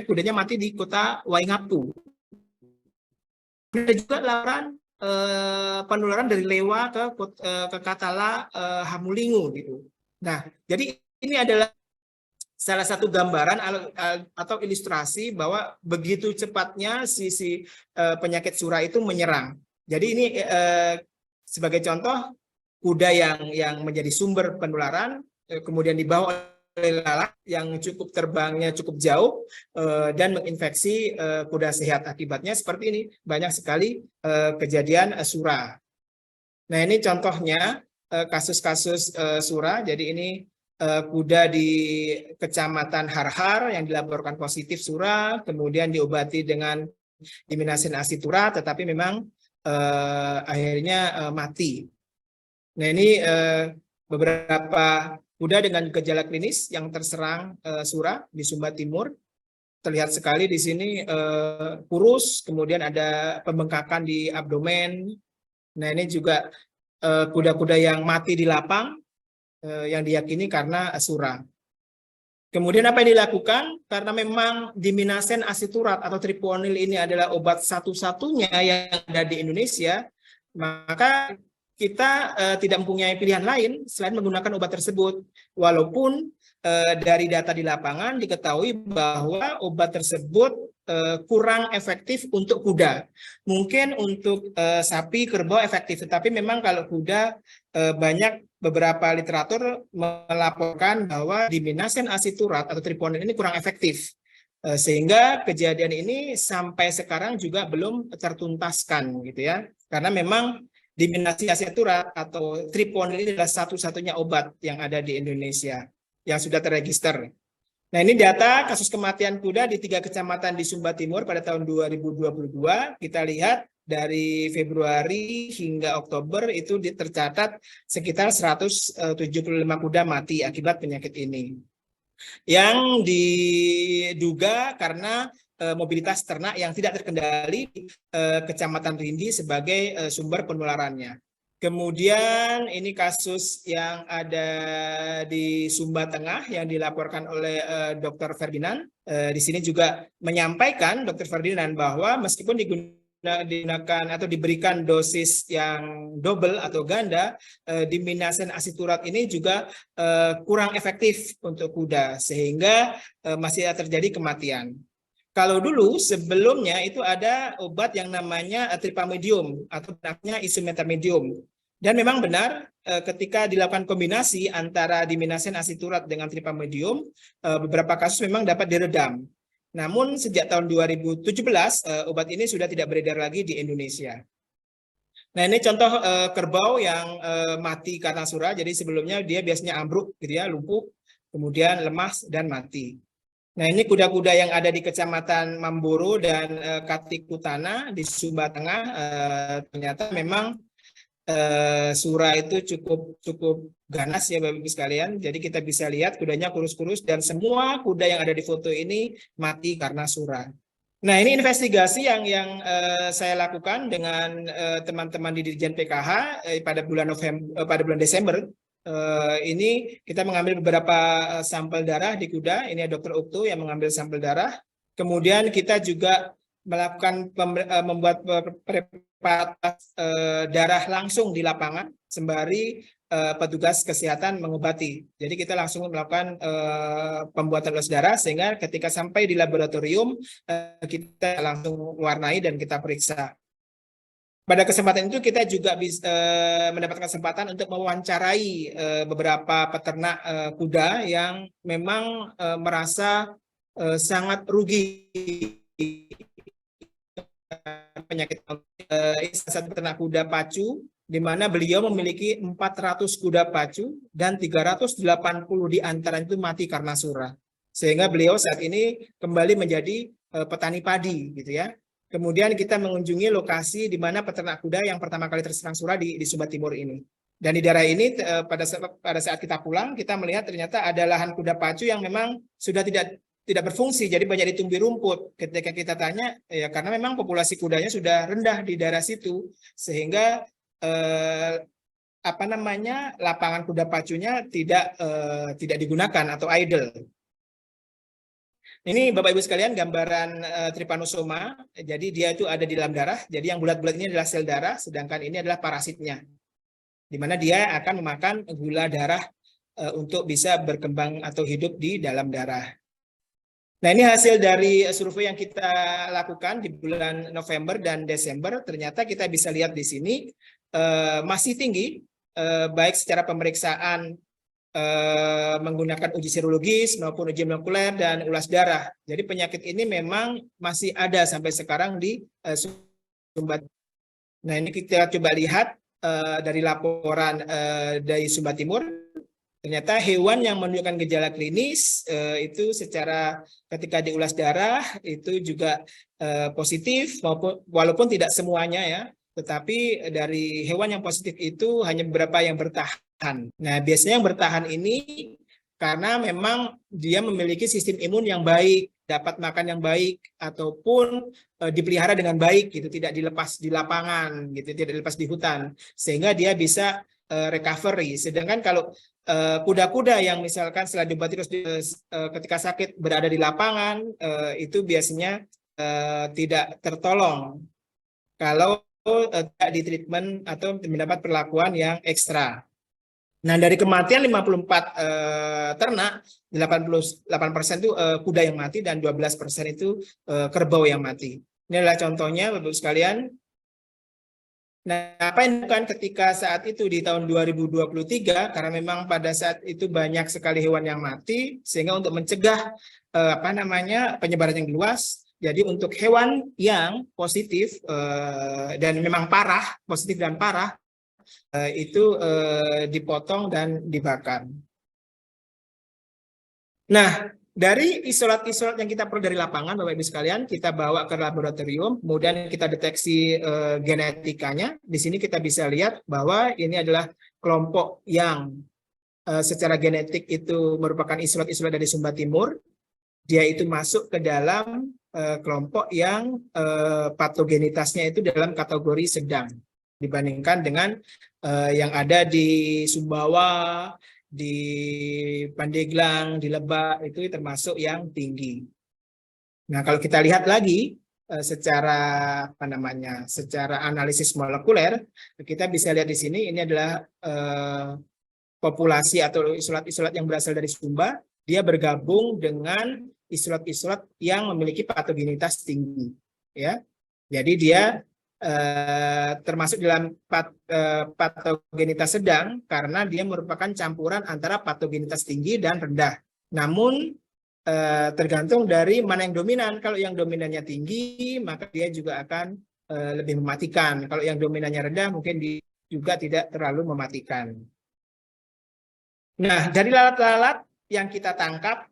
kudanya mati di Kota Waingapu. Ada juga laporan penularan dari Lewa ke Katala Hamulingu gitu. Nah, jadi ini adalah salah satu gambaran atau ilustrasi bahwa begitu cepatnya sisi penyakit surah itu menyerang. Jadi ini sebagai contoh kuda yang menjadi sumber penularan kemudian dibawa oleh lalat yang cukup terbangnya cukup jauh dan menginfeksi kuda sehat. Akibatnya seperti ini, banyak sekali kejadian surah. Nah, ini contohnya kasus-kasus surah. Jadi ini kuda di Kecamatan Harhar yang dilaporkan positif surah, kemudian diobati dengan diminasen asiturat, tetapi memang akhirnya mati. Nah, ini beberapa kuda dengan gejala klinis yang terserang surah di Sumba Timur. Terlihat sekali di sini kurus, kemudian ada pembengkakan di abdomen. Nah, ini juga kuda-kuda yang mati di lapang, yang diyakini karena surah. Kemudian apa yang dilakukan? Karena memang diminasen asiturat atau triponil ini adalah obat satu-satunya yang ada di Indonesia, maka kita tidak mempunyai pilihan lain selain menggunakan obat tersebut. Walaupun dari data di lapangan diketahui bahwa obat tersebut kurang efektif untuk kuda. Mungkin untuk sapi, kerbau efektif, tetapi memang kalau kuda banyak beberapa literatur melaporkan bahwa diminasen asiturat atau triponil ini kurang efektif. Sehingga kejadian ini sampai sekarang juga belum tertuntaskan gitu ya. Karena memang diminasi asiturat atau triponil ini adalah satu-satunya obat yang ada di Indonesia yang sudah terregister. Nah, ini data kasus kematian kuda di 3 kecamatan di Sumba Timur pada tahun 2022. Kita lihat dari Februari hingga Oktober itu tercatat sekitar 175 kuda mati akibat penyakit ini. Yang diduga karena mobilitas ternak yang tidak terkendali Kecamatan Rindi sebagai sumber penularannya. Kemudian ini kasus yang ada di Sumba Tengah yang dilaporkan oleh Dr. Ferdinand. Di sini juga menyampaikan Dr. Ferdinand bahwa meskipun digunakan atau diberikan dosis yang double atau ganda, diminasen asiturat ini juga kurang efektif untuk kuda sehingga masih terjadi kematian. Kalau dulu sebelumnya itu ada obat yang namanya tripamedium atau benaknya isometamedium. Dan memang benar ketika dilakukan kombinasi antara diminasen asiturat dengan tripamedium, beberapa kasus memang dapat diredam. Namun sejak tahun 2017 obat ini sudah tidak beredar lagi di Indonesia. Nah, ini contoh kerbau yang mati karena surah. Jadi sebelumnya dia biasanya ambruk gitu ya, lumpuh, kemudian lemas dan mati. Nah, ini kuda-kuda yang ada di Kecamatan Mamboro dan Katikutana di Sumba Tengah, ternyata memang surah itu cukup ganas ya Bapak Ibu sekalian. Jadi kita bisa lihat kudanya kurus-kurus dan semua kuda yang ada di foto ini mati karena surah. Nah, ini investigasi yang saya lakukan dengan teman-teman di Dirjen PKH pada bulan Desember. Ini kita mengambil beberapa sampel darah di kuda. Ini Dr. Okto yang mengambil sampel darah. Kemudian kita juga melakukan membuat preparatas darah langsung di lapangan sembari petugas kesehatan mengobati. Jadi kita langsung melakukan pembuatan ulas darah sehingga ketika sampai di laboratorium kita langsung warnai dan kita periksa. Pada kesempatan itu kita juga bisa mendapatkan kesempatan untuk mewawancarai beberapa peternak kuda yang memang merasa sangat rugi penyakit satu peternak kuda pacu, di mana beliau memiliki 400 kuda pacu dan 380 di antara itu mati karena surah. Sehingga beliau saat ini kembali menjadi petani padi, gitu ya. Kemudian kita mengunjungi lokasi di mana peternak kuda yang pertama kali terserang surah di Sumba Timur ini. Dan di daerah ini pada saat kita pulang kita melihat ternyata ada lahan kuda pacu yang memang sudah tidak berfungsi, jadi banyak ditumbuhi rumput. Ketika kita tanya, ya karena memang populasi kudanya sudah rendah di daerah situ, sehingga lapangan kuda pacunya tidak digunakan atau idle. Ini Bapak Ibu sekalian gambaran Trypanosoma. Jadi dia itu ada di dalam darah. Jadi yang bulat-bulat ini adalah sel darah, sedangkan ini adalah parasitnya. Di mana dia akan memakan gula darah untuk bisa berkembang atau hidup di dalam darah. Nah, ini hasil dari survei yang kita lakukan di bulan November dan Desember. Ternyata kita bisa lihat di sini masih tinggi, baik secara pemeriksaan menggunakan uji serologis maupun uji molekuler dan ulas darah. Jadi penyakit ini memang masih ada sampai sekarang di Sumba. Nah, ini kita coba lihat dari laporan dari Sumba Timur. Ternyata hewan yang menunjukkan gejala klinis itu secara ketika diulas darah itu juga positif, walaupun tidak semuanya ya. Tetapi dari hewan yang positif itu hanya beberapa yang bertahan. Nah, biasanya yang bertahan ini karena memang dia memiliki sistem imun yang baik, dapat makan yang baik, ataupun dipelihara dengan baik, gitu, tidak dilepas di lapangan, gitu, tidak dilepas di hutan, sehingga dia bisa recovery. Sedangkan kalau kuda-kuda yang misalkan setelah diobati terus ketika sakit berada di lapangan, itu biasanya tidak tertolong kalau tidak di treatment atau mendapat perlakuan yang ekstra. Nah, dari kematian 54 ternak, 88% itu kuda yang mati dan 12% itu kerbau yang mati. Ini adalah contohnya Bapak-Ibu sekalian. Nah, apa yang dilakukan ketika saat itu di tahun 2023, karena memang pada saat itu banyak sekali hewan yang mati, sehingga untuk mencegah penyebaran yang luas, jadi untuk hewan yang positif dan memang parah, positif dan parah, itu dipotong dan dibakar. Nah, dari isolat-isolat yang kita perlu dari lapangan, Bapak Ibu sekalian, kita bawa ke laboratorium, kemudian kita deteksi genetikanya. Di sini kita bisa lihat bahwa ini adalah kelompok yang secara genetik itu merupakan isolat-isolat dari Sumba Timur. Dia itu masuk ke dalam kelompok yang patogenitasnya itu dalam kategori sedang dibandingkan dengan yang ada di Sumbawa, di Pandeglang, di Lebak, itu termasuk yang tinggi. Nah, kalau kita lihat lagi secara secara analisis molekuler, kita bisa lihat di sini ini adalah populasi atau isolat-isolat yang berasal dari Sumba, dia bergabung dengan isolat-isolat yang memiliki patogenitas tinggi, ya. Jadi dia termasuk dalam patogenitas sedang karena dia merupakan campuran antara patogenitas tinggi dan rendah. Namun tergantung dari mana yang dominan. Kalau yang dominannya tinggi, maka dia juga akan lebih mematikan. Kalau yang dominannya rendah, mungkin juga tidak terlalu mematikan. Nah, dari lalat-lalat yang kita tangkap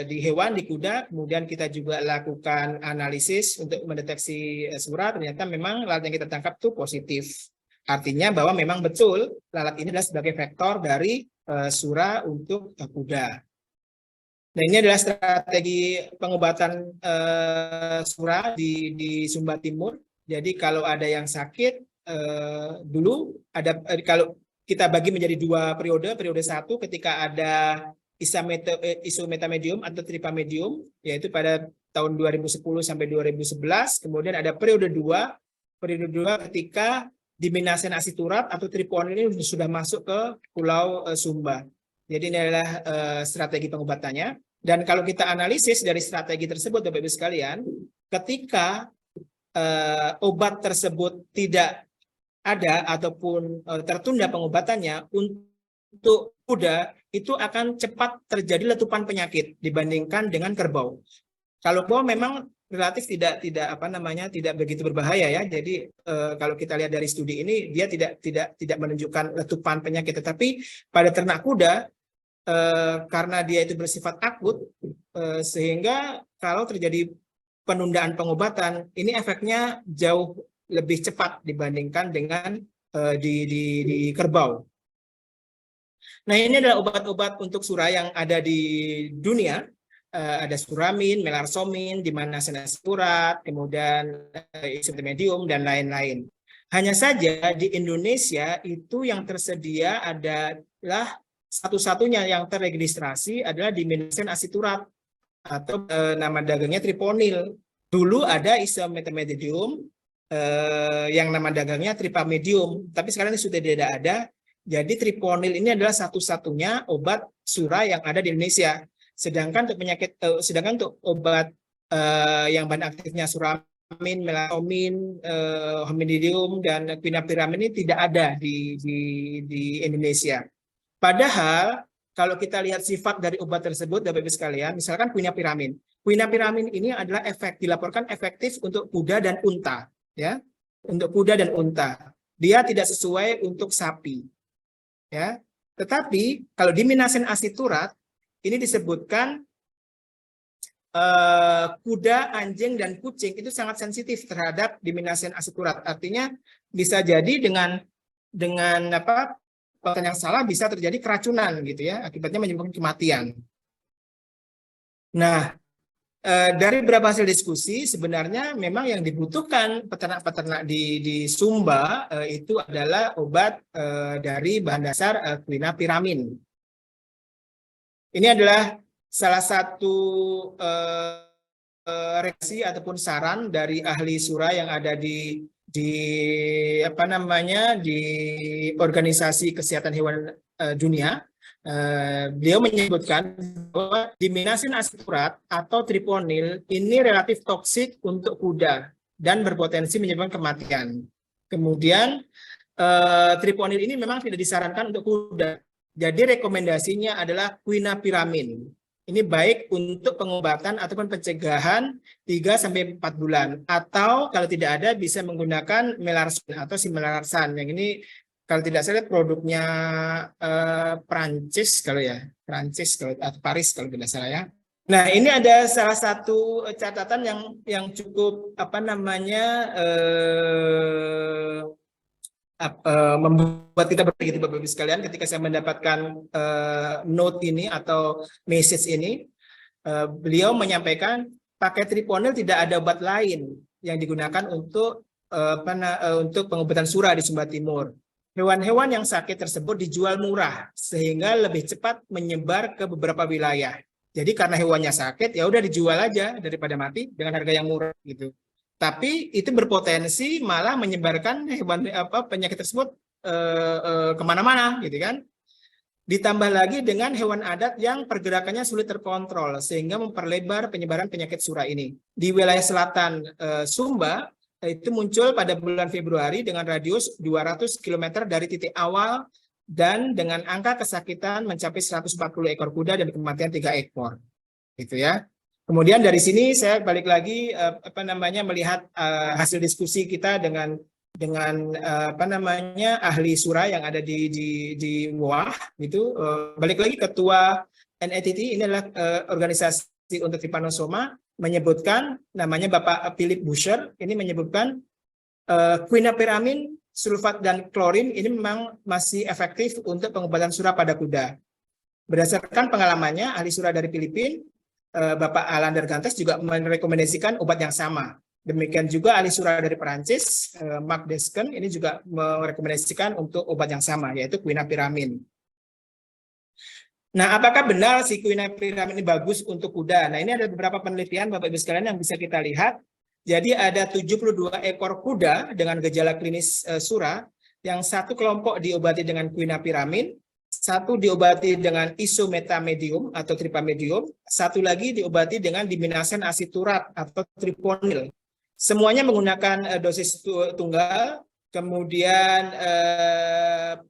di hewan, di kuda, kemudian kita juga lakukan analisis untuk mendeteksi surah. Ternyata memang lalat yang kita tangkap itu positif. Artinya bahwa memang betul lalat ini adalah sebagai vektor dari surah untuk kuda. Nah, ini adalah strategi pengobatan surah di Sumba Timur. Jadi kalau ada yang sakit dulu ada kalau kita bagi menjadi dua periode. Periode 1 ketika ada isometamedium atau tripamedium, yaitu pada tahun 2010 sampai 2011, kemudian ada periode 2 ketika diminasen asiturat atau triponil ini sudah masuk ke Pulau Sumba. Jadi ini adalah strategi pengobatannya. Dan kalau kita analisis dari strategi tersebut, Bapak Ibu sekalian, ketika obat tersebut tidak ada ataupun tertunda pengobatannya, untuk kuda itu akan cepat terjadi letupan penyakit dibandingkan dengan kerbau. Kalau kerbau memang relatif tidak begitu berbahaya ya. Jadi kalau kita lihat dari studi ini dia tidak menunjukkan letupan penyakit, tetapi pada ternak kuda karena dia itu bersifat akut sehingga kalau terjadi penundaan pengobatan ini efeknya jauh lebih cepat dibandingkan dengan di kerbau. Nah, ini adalah obat-obat untuk surah yang ada di dunia. Ada suramin, melarsomin, diminasen asiturat, kemudian isotretinoin dan lain-lain. Hanya saja di Indonesia itu yang tersedia adalah satu-satunya yang terregistrasi adalah diminasen asiturat atau nama dagangnya triponil. Dulu ada isometametidium yang nama dagangnya tripamedium, tapi sekarang ini sudah tidak ada. Jadi triponil ini adalah satu-satunya obat surah yang ada di Indonesia. Sedangkan untuk obat yang bahan aktifnya suramin, melarsomin, hominidium dan quinapiramin ini tidak ada di Indonesia. Padahal kalau kita lihat sifat dari obat tersebut, Bapak Ibu sekalian, misalkan quinapiramin. Quinapiramin ini adalah dilaporkan efektif untuk kuda dan unta, ya. Untuk kuda dan unta. Dia tidak sesuai untuk sapi. Ya. Tetapi kalau diminasen asiturat ini disebutkan kuda, anjing, dan kucing itu sangat sensitif terhadap diminasen asiturat. Artinya bisa jadi dengan perawatan yang salah bisa terjadi keracunan gitu ya, akibatnya menyebabkan kematian. Nah, dari beberapa hasil diskusi sebenarnya memang yang dibutuhkan peternak-peternak di Sumba itu adalah obat dari bahan dasar quinapiramin. Ini adalah salah satu reaksi ataupun saran dari ahli surah yang ada di Organisasi Kesehatan Hewan Dunia. Beliau menyebutkan bahwa diminasen asiturat atau triponil ini relatif toksik untuk kuda dan berpotensi menyebabkan kematian. Kemudian triponil ini memang tidak disarankan untuk kuda. Jadi rekomendasinya adalah quinapiramin. Ini baik untuk pengobatan ataupun pencegahan 3-4 bulan. Atau kalau tidak ada bisa menggunakan melarsomin atau simelarsan. Yang ini kalau tidak salah produknya Prancis atau Paris kalau tidak salah ya. Nah, ini ada salah satu catatan yang cukup membuat kita berpikir, Bapak Ibu sekalian, ketika saya mendapatkan note ini atau message ini, beliau menyampaikan pakai triponil tidak ada obat lain yang digunakan untuk pengobatan surah di Sumba Timur. Hewan-hewan yang sakit tersebut dijual murah sehingga lebih cepat menyebar ke beberapa wilayah. Jadi karena hewannya sakit ya udah dijual aja daripada mati dengan harga yang murah gitu. Tapi itu berpotensi malah menyebarkan penyakit tersebut kemana-mana, gitu kan? Ditambah lagi dengan hewan adat yang pergerakannya sulit terkontrol sehingga memperlebar penyebaran penyakit surah ini. Di wilayah selatan Sumba itu muncul pada bulan Februari dengan radius 200 km dari titik awal dan dengan angka kesakitan mencapai 140 ekor kuda dan kematian 3 ekor, gitu ya. Kemudian dari sini saya balik lagi melihat hasil diskusi kita dengan ahli surah yang ada di WAH gitu. Balik lagi ketua NETT ini adalah organisasi untuk Trypanosoma menyebutkan namanya Bapak Philip Buscher ini menyebutkan quinapiramin, sulfat dan klorin ini memang masih efektif untuk pengobatan surah pada kuda. Berdasarkan pengalamannya ahli surah dari Filipina Bapak Alain Dergantes juga merekomendasikan obat yang sama. Demikian juga ahli surah dari Perancis, Mark Desken, ini juga merekomendasikan untuk obat yang sama, yaitu quinapiramin. Nah, apakah benar si quinapiramin ini bagus untuk kuda? Nah, ini ada beberapa penelitian Bapak Ibu sekalian yang bisa kita lihat. Jadi ada 72 ekor kuda dengan gejala klinis sura, yang satu kelompok diobati dengan quinapiramin, satu diobati dengan isometamedium atau tripamedium, satu lagi diobati dengan diminasen asiturat atau triponil. Semuanya menggunakan dosis tunggal. Kemudian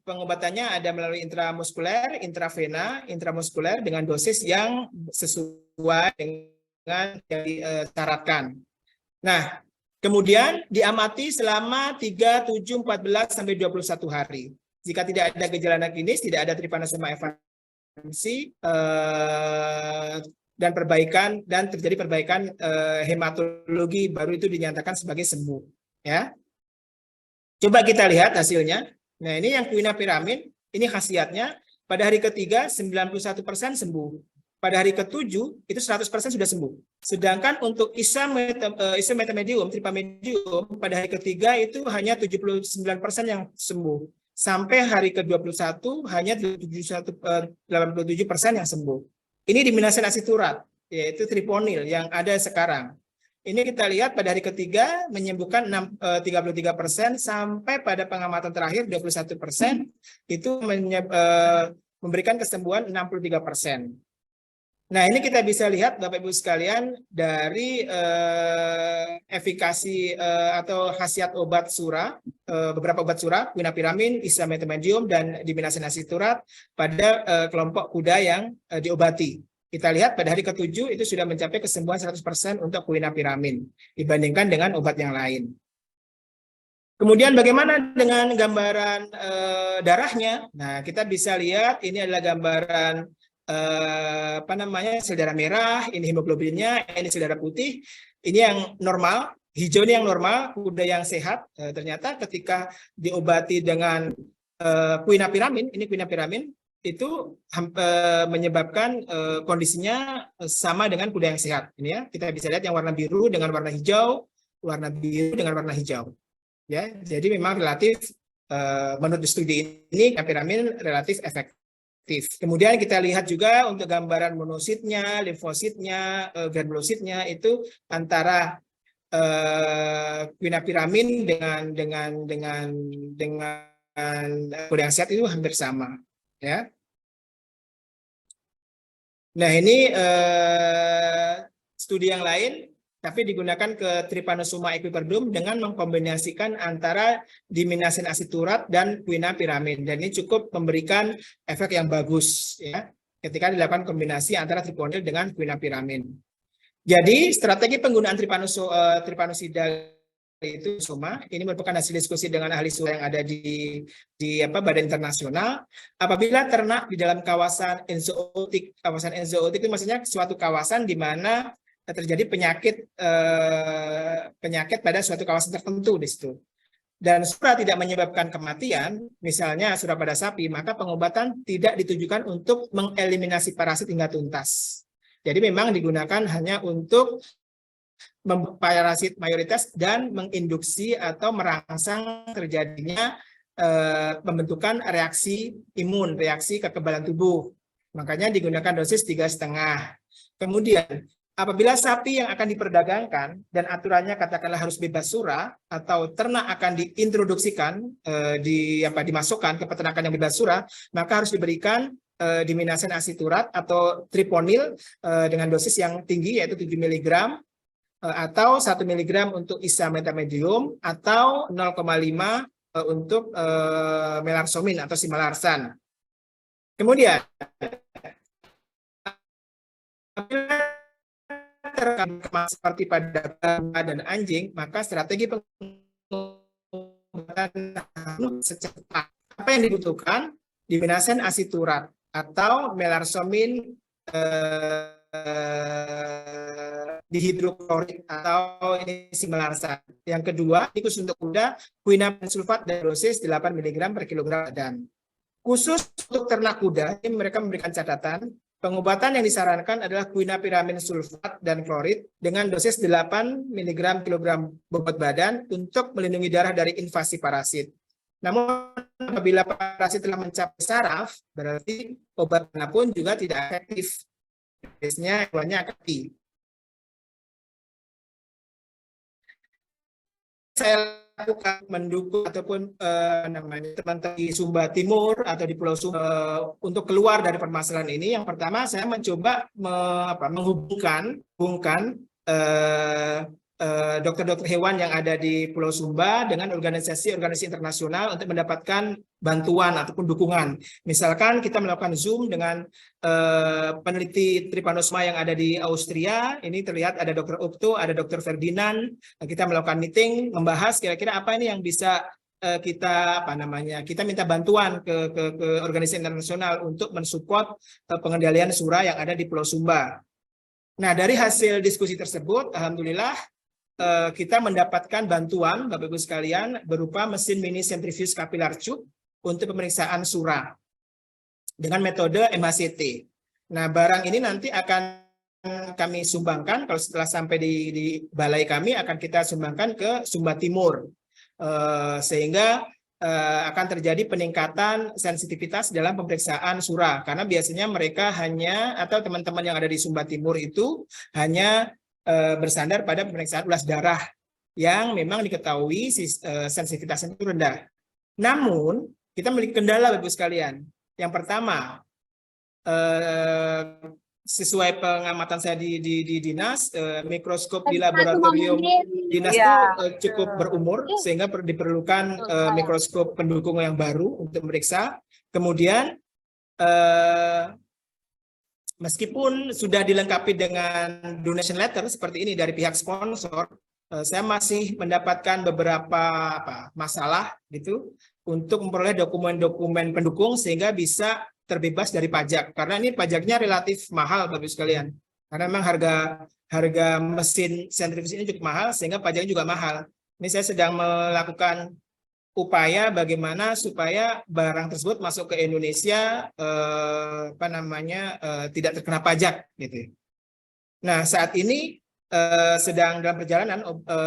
pengobatannya ada melalui intramuskuler, intravena, intramuskuler dengan dosis yang sesuai dengan yang disyaratkan. Nah, kemudian diamati selama 3, 7, 14 sampai 21 hari. Jika tidak ada gejala klinis, tidak ada trypanosoma evanescens dan terjadi perbaikan hematologi, baru itu dinyatakan sebagai sembuh, ya. Coba kita lihat hasilnya. Nah, ini yang quinapiramin, ini khasiatnya pada hari ketiga 91% sembuh. Pada hari ke-7 itu 100% sudah sembuh. Sedangkan untuk isometamedium, tripamedium pada hari ketiga itu hanya 79% yang sembuh. Sampai hari ke-21 hanya 87% yang sembuh. Ini diminasen asiturat, yaitu triponil yang ada sekarang. Ini kita lihat pada hari ketiga menyembuhkan 33% sampai pada pengamatan terakhir 21% itu memberikan kesembuhan 63%. Nah, ini kita bisa lihat Bapak Ibu sekalian dari efikasi atau khasiat obat sura, beberapa obat sura, quinapiramin, isometamedium, dan diminasen asiturat pada kelompok kuda yang diobati. Kita lihat pada hari ke-7 itu sudah mencapai kesembuhan 100% untuk quinapiramin dibandingkan dengan obat yang lain. Kemudian bagaimana dengan gambaran darahnya? Nah, kita bisa lihat ini adalah gambaran sel darah merah, ini hemoglobinnya, ini sel darah putih. Ini yang normal, hijau ini yang normal, kuda yang sehat. Ternyata ketika diobati dengan quinapiramin, ini quinapiramin, itu menyebabkan kondisinya sama dengan kuda yang sehat. Ini ya, kita bisa lihat yang warna biru dengan warna hijau, warna biru dengan warna hijau. Ya, jadi memang relatif menurut studi ini quinapiramin relatif efektif. Kemudian kita lihat juga untuk gambaran monositnya, limfositnya, granulositnya itu antara quinapiramin dengan kuda yang sehat itu hampir sama. Ya. Nah, ini studi yang lain, tapi digunakan ke Trypanosoma equiperbrum dengan mengkombinasikan antara diminasen asiturat dan quinapiramin. Dan ini cukup memberikan efek yang bagus, ya, ketika dilakukan kombinasi antara triponil dengan quinapiramin. Jadi strategi penggunaan trypanosida itu soma ini merupakan hasil diskusi dengan ahli sura yang ada di badan internasional. Apabila ternak di dalam kawasan enzootik itu maksudnya suatu kawasan di mana terjadi penyakit pada suatu kawasan tertentu di situ, dan sura tidak menyebabkan kematian, misalnya sura pada sapi, maka pengobatan tidak ditujukan untuk mengeliminasi parasit hingga tuntas. Jadi memang digunakan hanya untuk parasit mayoritas dan menginduksi atau merangsang terjadinya pembentukan reaksi imun, reaksi kekebalan tubuh. Makanya digunakan dosis 3,5. Kemudian apabila sapi yang akan diperdagangkan dan aturannya katakanlah harus bebas sura atau ternak akan diintroduksikan dimasukkan ke peternakan yang bebas sura, maka harus diberikan diminasen asiturat atau triponil dengan dosis yang tinggi yaitu 7 mg atau 1 mg untuk isometamedium atau 0,5 untuk melarsomin atau simalarsan. Kemudian seperti pada kuda dan anjing, maka strategi pengobatan secepat. Apa yang dibutuhkan? Diminasen asiturat atau melarsomin dihidroklorid atau simalarsan. Yang kedua, khusus untuk kuda, quinapiramin sulfat dan dosis 8 mg per kilogram badan. Khusus untuk ternak kuda, ini mereka memberikan catatan, pengobatan yang disarankan adalah quinapiramin sulfat dan klorid dengan dosis 8 mg kilogram bobot badan untuk melindungi darah dari invasi parasit. Namun apabila parasit telah mencapai saraf, berarti obat manapun juga tidak efektif. Biasanya hewannya akan mati. Saya lakukan mendukung ataupun namanya teman-teman di Sumba Timur atau di Pulau Sumba untuk keluar dari permasalahan ini. Yang pertama saya mencoba menghubungkan dokter-dokter hewan yang ada di Pulau Sumba dengan organisasi-organisasi internasional untuk mendapatkan bantuan ataupun dukungan. Misalkan kita melakukan Zoom dengan peneliti Trypanosoma yang ada di Austria. Ini terlihat ada Dr. Okto, ada Dr. Ferdinand. Kita melakukan meeting, membahas kira-kira apa ini yang bisa kita minta bantuan ke organisasi internasional untuk mensupport pengendalian sura yang ada di Pulau Sumba. Nah, dari hasil diskusi tersebut, alhamdulillah kita mendapatkan bantuan, Bapak Ibu sekalian, berupa mesin mini centrifuge capillary tube untuk pemeriksaan sura dengan metode MHCT. Nah, barang ini nanti akan kami sumbangkan, kalau setelah sampai di balai kami, akan kita sumbangkan ke Sumba Timur, sehingga akan terjadi peningkatan sensitivitas dalam pemeriksaan sura, karena biasanya mereka hanya, atau teman-teman yang ada di Sumba Timur itu hanya bersandar pada pemeriksaan ulas darah yang memang diketahui sensitivitasnya itu rendah. Namun, kita memiliki kendala, Bapak-Ibu sekalian. Yang pertama, sesuai pengamatan saya di dinas, mikroskop di laboratorium dinas itu cukup berumur, sehingga diperlukan mikroskop pendukung yang baru untuk memeriksa. Kemudian, meskipun sudah dilengkapi dengan donation letter seperti ini dari pihak sponsor, saya masih mendapatkan beberapa masalah gitu untuk memperoleh dokumen-dokumen pendukung sehingga bisa terbebas dari pajak. Karena ini pajaknya relatif mahal, Bapak-Ibu sekalian. Karena memang harga mesin sentrifuge ini cukup mahal sehingga pajaknya juga mahal. Ini saya sedang melakukan upaya bagaimana supaya barang tersebut masuk ke Indonesia tidak terkena pajak gitu. Nah, saat ini sedang dalam perjalanan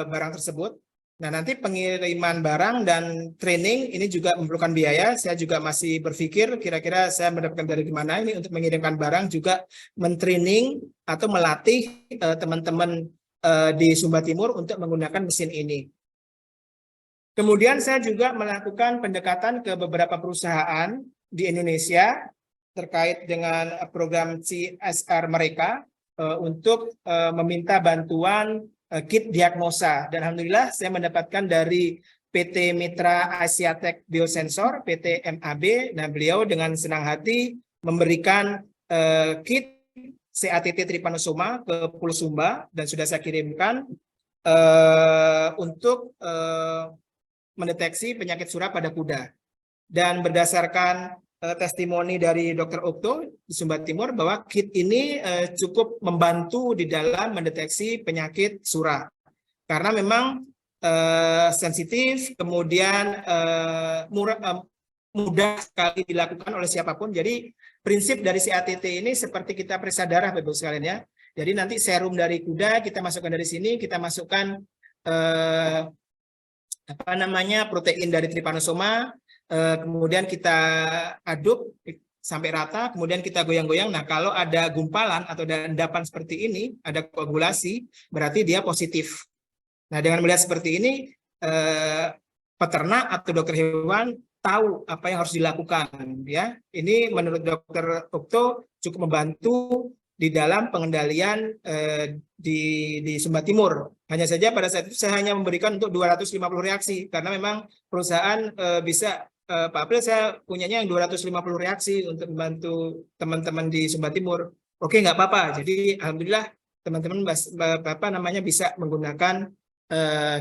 barang tersebut. Nah, nanti pengiriman barang dan training ini juga memerlukan biaya. Saya juga masih berpikir kira-kira saya mendapatkan dari mana ini untuk mengirimkan barang, juga mentraining atau melatih teman-teman di Sumba Timur untuk menggunakan mesin ini. Kemudian saya juga melakukan pendekatan ke beberapa perusahaan di Indonesia terkait dengan program CSR mereka untuk meminta bantuan kit diagnosa. Dan alhamdulillah saya mendapatkan dari PT Mitra Asiatek Biosensor, PT MAB. Nah, beliau dengan senang hati memberikan kit CATT Trypanosoma ke Pulau Sumba dan sudah saya kirimkan untuk mendeteksi penyakit sura pada kuda. Dan berdasarkan testimoni dari Dr. Okto di Sumba Timur bahwa kit ini cukup membantu di dalam mendeteksi penyakit sura. Karena memang sensitif, kemudian mudah sekali dilakukan oleh siapapun. Jadi prinsip dari CATT ini seperti kita periksa darah, Bapak-Ibu sekalian ya. Jadi nanti serum dari kuda kita masukkan dari sini, kita masukkan protein dari Trypanosoma, kemudian kita aduk sampai rata, kemudian kita goyang-goyang. Nah, kalau ada gumpalan atau ada endapan seperti ini, ada koagulasi, berarti dia positif. Nah, dengan melihat seperti ini, peternak atau dokter hewan tahu apa yang harus dilakukan. Ya, ini menurut Dr. Okto cukup membantu di dalam pengendalian di Sumba Timur. Hanya saja pada saat itu saya hanya memberikan untuk 250 reaksi karena memang perusahaan bisa Pak April saya punyanya yang 250 reaksi untuk membantu teman-teman di Sumba Timur. Oke, nggak apa-apa. Jadi alhamdulillah teman-teman bisa menggunakan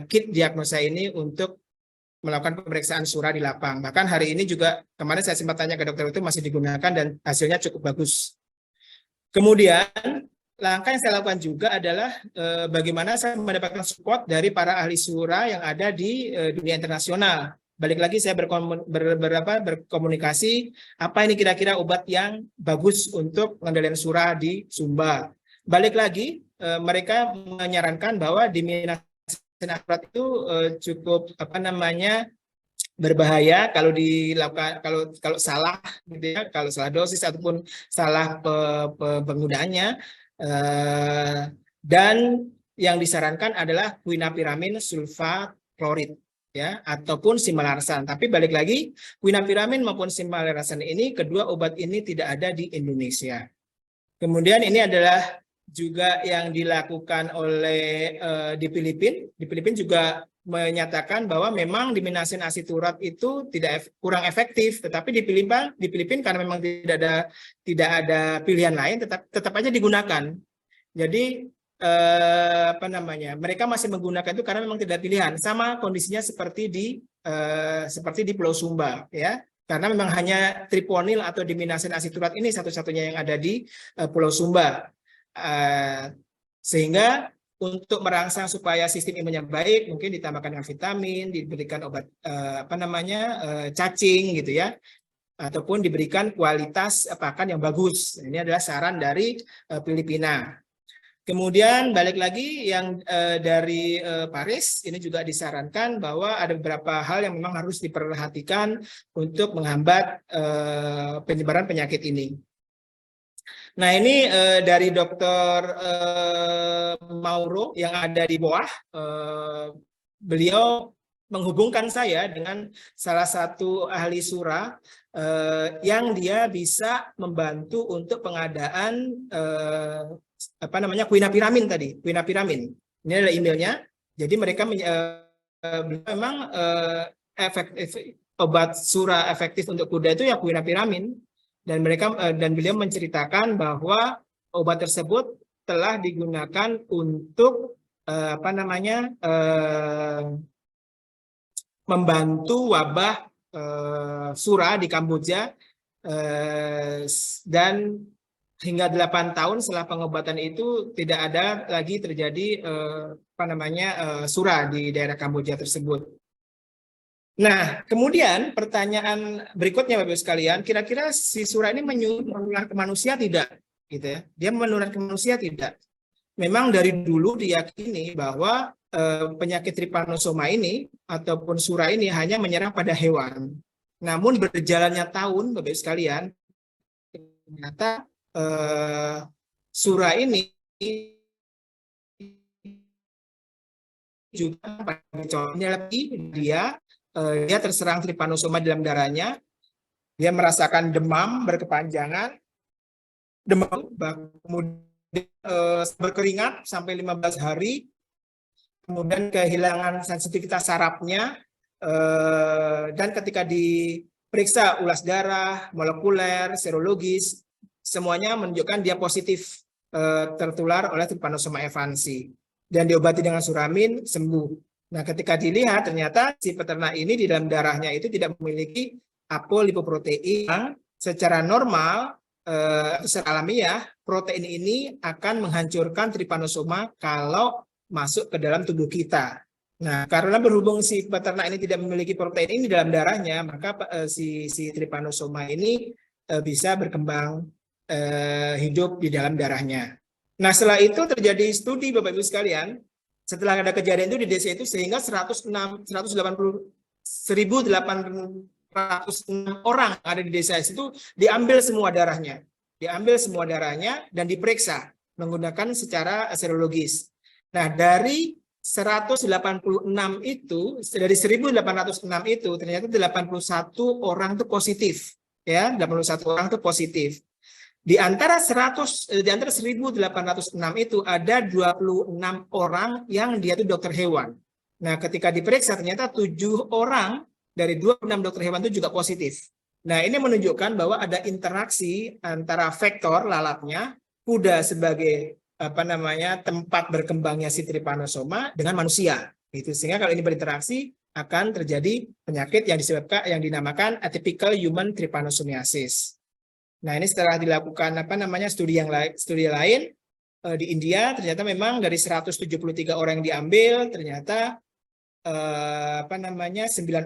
kit diagnosa ini untuk melakukan pemeriksaan sura di lapang. Bahkan hari ini juga kemarin saya sempat tanya ke dokter itu masih digunakan dan hasilnya cukup bagus. Kemudian langkah yang saya lakukan juga adalah bagaimana saya mendapatkan support dari para ahli sura yang ada di dunia internasional. Balik lagi saya berkomunikasi apa ini kira-kira obat yang bagus untuk pengendalian sura di Sumba. Balik lagi mereka menyarankan bahwa diminasisin akurat itu cukup berbahaya kalau dilakukan kalau salah gitu ya, kalau salah dosis ataupun salah penggunaannya. Dan yang disarankan adalah quinapiramin sulfa klorid ya, ataupun simalarsan. Tapi balik lagi, quinapiramin maupun simalarsan ini, kedua obat ini tidak ada di Indonesia. Kemudian ini adalah juga yang dilakukan oleh di Filipina. Di Filipina juga menyatakan bahwa memang diminasin asiturat itu kurang efektif, tetapi di Filipina karena memang tidak ada pilihan lain, tetap aja digunakan. Jadi mereka masih menggunakan itu karena memang tidak pilihan. Sama kondisinya seperti di Pulau Sumba ya, karena memang hanya triponil atau diminasin asiturat ini satu-satunya yang ada di Pulau Sumba. Sehingga untuk merangsang supaya sistem imunnya baik, mungkin ditambahkan dengan vitamin, diberikan obat cacing gitu ya, ataupun diberikan kualitas pakan yang bagus. Ini adalah saran dari Filipina. Kemudian balik lagi yang dari Paris, ini juga disarankan bahwa ada beberapa hal yang memang harus diperhatikan untuk menghambat penyebaran penyakit ini. Nah ini dari Dr. Mauro yang ada di bawah, beliau menghubungkan saya dengan salah satu ahli sura yang dia bisa membantu untuk pengadaan quinapiramin tadi, quinapiramin. Ini adalah emailnya. Jadi mereka memang obat sura efektif untuk kuda itu ya quinapiramin. Dan beliau menceritakan bahwa obat tersebut telah digunakan untuk membantu wabah sura di Kamboja, dan hingga 8 tahun setelah pengobatan itu tidak ada lagi terjadi sura di daerah Kamboja tersebut. Nah, kemudian pertanyaan berikutnya Bapak Ibu sekalian, kira-kira si sura ini menular ke manusia tidak? Gitu ya. Dia menular ke manusia tidak? Memang dari dulu diyakini bahwa penyakit trypanosoma ini ataupun sura ini hanya menyerang pada hewan. Namun berjalannya tahun Bapak Ibu sekalian, ternyata sura ini juga contohnya lebih dia terserang trypanosoma dalam darahnya, dia merasakan demam berkepanjangan, demam kemudian berkeringat sampai 15 hari, kemudian kehilangan sensitivitas sarafnya, dan ketika diperiksa ulas darah, molekuler, serologis, semuanya menunjukkan dia positif tertular oleh trypanosoma evansi, dan diobati dengan suramin, sembuh. Nah, ketika dilihat ternyata si peternak ini di dalam darahnya itu tidak memiliki apolipoprotein yang secara normal secara alamiah protein ini akan menghancurkan trypanosoma kalau masuk ke dalam tubuh kita. Nah, karena berhubung si peternak ini tidak memiliki protein ini dalam darahnya, maka si trypanosoma ini bisa berkembang hidup di dalam darahnya. Nah, setelah itu terjadi studi Bapak Ibu sekalian. Setelah ada kejadian itu di desa itu, sehingga 1.806 orang ada di desa itu diambil semua darahnya. Dan diperiksa menggunakan secara serologis. Nah, dari 186 itu, dari 1.806 itu ternyata 81 orang itu positif. Ya, 81 orang itu positif. Di antara 1.806 itu ada 26 orang yang dia itu dokter hewan. Nah, ketika diperiksa ternyata 7 orang dari 26 dokter hewan itu juga positif. Nah, ini menunjukkan bahwa ada interaksi antara faktor lalatnya, kuda sebagai tempat berkembangnya si trypanosoma dengan manusia. Gitu. Sehingga kalau ini berinteraksi akan terjadi penyakit yang dinamakan atypical human trypanosomiasis. Nah, ini setelah dilakukan studi lain di India, ternyata memang dari 173 orang yang diambil, ternyata 9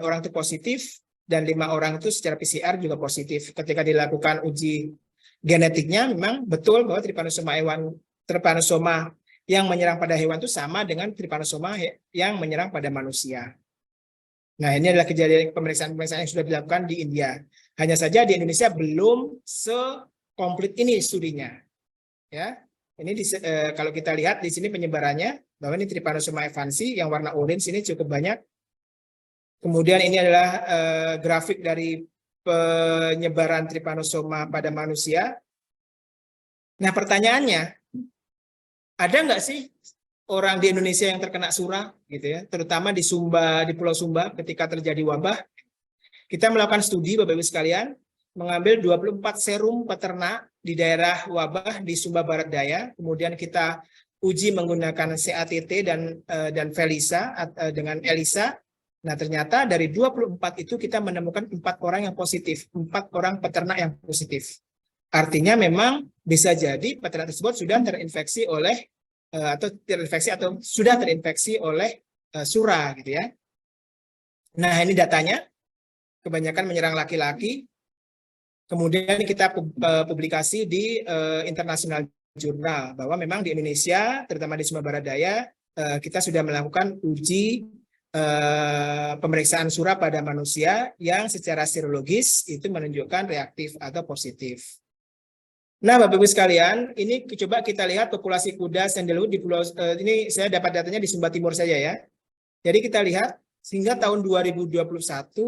orang itu positif dan 5 orang itu secara PCR juga positif. Ketika dilakukan uji genetiknya, memang betul bahwa trypanosoma yang menyerang pada hewan itu sama dengan trypanosoma yang menyerang pada manusia. Nah, ini adalah kejadian pemeriksaan-pemeriksaan yang sudah dilakukan di India. Hanya saja di Indonesia belum sekomplit ini studinya. Ya, ini kalau kita lihat di sini penyebarannya, bahwa ini Trypanosoma evansi yang warna orange ini cukup banyak. Kemudian ini adalah grafik dari penyebaran Trypanosoma pada manusia. Nah, pertanyaannya, ada nggak sih orang di Indonesia yang terkena surah gitu ya, terutama di Sumba, di Pulau Sumba ketika terjadi wabah? Kita melakukan studi Bapak Ibu sekalian, mengambil 24 serum peternak di daerah wabah di Sumba Barat Daya, kemudian kita uji menggunakan CATT dan Felisa dengan ELISA. Nah, ternyata dari 24 itu kita menemukan 4 orang yang positif, 4 orang peternak yang positif. Artinya memang bisa jadi peternak tersebut sudah terinfeksi oleh atau sudah terinfeksi oleh surah gitu ya. Nah, ini datanya kebanyakan menyerang laki-laki. Kemudian kita publikasi di internasional jurnal bahwa memang di Indonesia, terutama di Sumatera Barat Daya, kita sudah melakukan uji pemeriksaan surah pada manusia yang secara serologis itu menunjukkan reaktif atau positif. Nah, Bapak Ibu sekalian, ini coba kita lihat populasi kuda sandalwood di pulau ini saya dapat datanya di Sumba Timur saja ya. Jadi kita lihat sehingga tahun 2021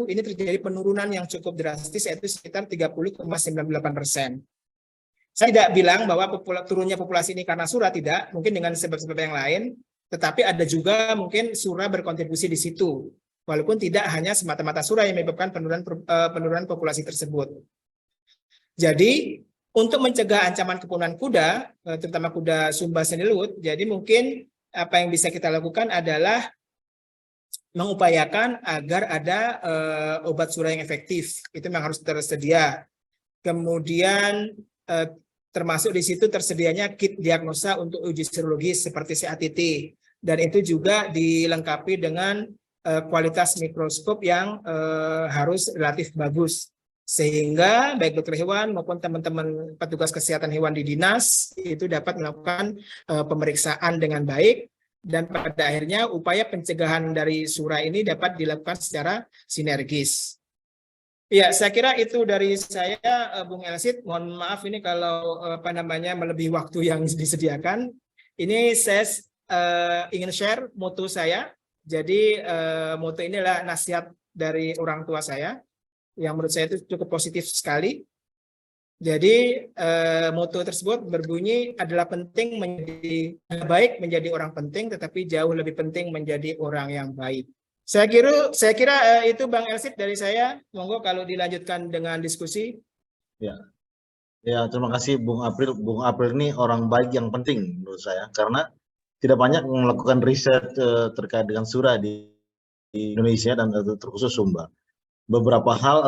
ini terjadi penurunan yang cukup drastis, yaitu sekitar 30,98%. Saya tidak bilang bahwa turunnya populasi ini karena surah, tidak, mungkin dengan sebab-sebab yang lain, tetapi ada juga mungkin surah berkontribusi di situ. Walaupun tidak hanya semata-mata surah yang menyebabkan penurunan populasi tersebut. Jadi untuk mencegah ancaman kepunahan kuda, terutama kuda Sumba sandalwood, jadi mungkin apa yang bisa kita lakukan adalah mengupayakan agar ada obat surah yang efektif. Itu memang harus tersedia. Kemudian termasuk di situ tersedianya kit diagnosa untuk uji serologis seperti CATT. Dan itu juga dilengkapi dengan kualitas mikroskop yang harus relatif bagus. Sehingga baik dokter hewan maupun teman-teman petugas kesehatan hewan di dinas itu dapat melakukan pemeriksaan dengan baik, dan pada akhirnya upaya pencegahan dari surah ini dapat dilakukan secara sinergis. Ya, saya kira itu dari saya, Bung Elsit. Mohon maaf ini kalau melebihi waktu yang disediakan. Ini saya ingin share moto saya. Jadi moto ini adalah nasihat dari orang tua saya, yang menurut saya itu cukup positif sekali. Jadi moto tersebut berbunyi adalah penting menjadi baik menjadi orang penting, tetapi jauh lebih penting menjadi orang yang baik. Saya kira itu Bang Elsit dari saya. Monggo kalau dilanjutkan dengan diskusi. Ya, terima kasih Bung April. Bung April ini orang baik yang penting menurut saya, karena tidak banyak melakukan riset terkait dengan surah di Indonesia dan terkhusus Sumba. Beberapa hal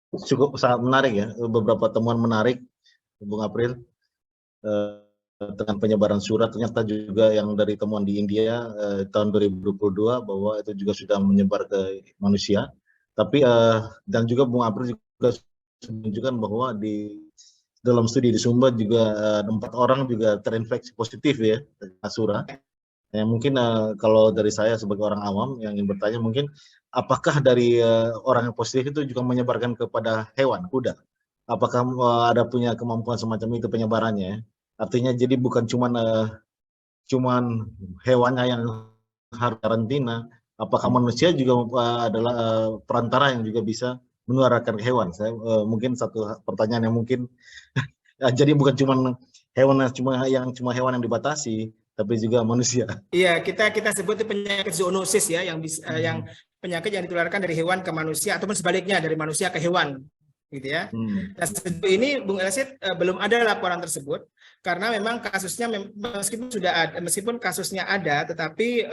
cukup sangat menarik ya, beberapa temuan menarik Bung April dengan penyebaran surah. Ternyata juga yang dari temuan di India tahun 2022 bahwa itu juga sudah menyebar ke manusia. Tapi dan juga Bung April juga menunjukkan bahwa di dalam studi di Sumba juga 4 orang juga terinfeksi positif ya surah. Ya, mungkin kalau dari saya sebagai orang awam yang ingin bertanya, mungkin apakah dari orang yang positif itu juga menyebarkan kepada hewan, kuda? Apakah ada punya kemampuan semacam itu penyebarannya? Artinya jadi bukan cuman hewannya yang harus karantina, apakah manusia juga adalah perantara yang juga bisa menularkan ke hewan? Saya mungkin satu pertanyaan yang mungkin jadi bukan cuma hewan yang hewan yang dibatasi, tapi juga manusia. Iya, kita sebut itu penyakit zoonosis ya, yang penyakit yang ditularkan dari hewan ke manusia ataupun sebaliknya dari manusia ke hewan, gitu ya. Nah, sejauh ini Bung Elsit belum ada laporan tersebut, karena memang kasusnya meskipun kasusnya ada, tetapi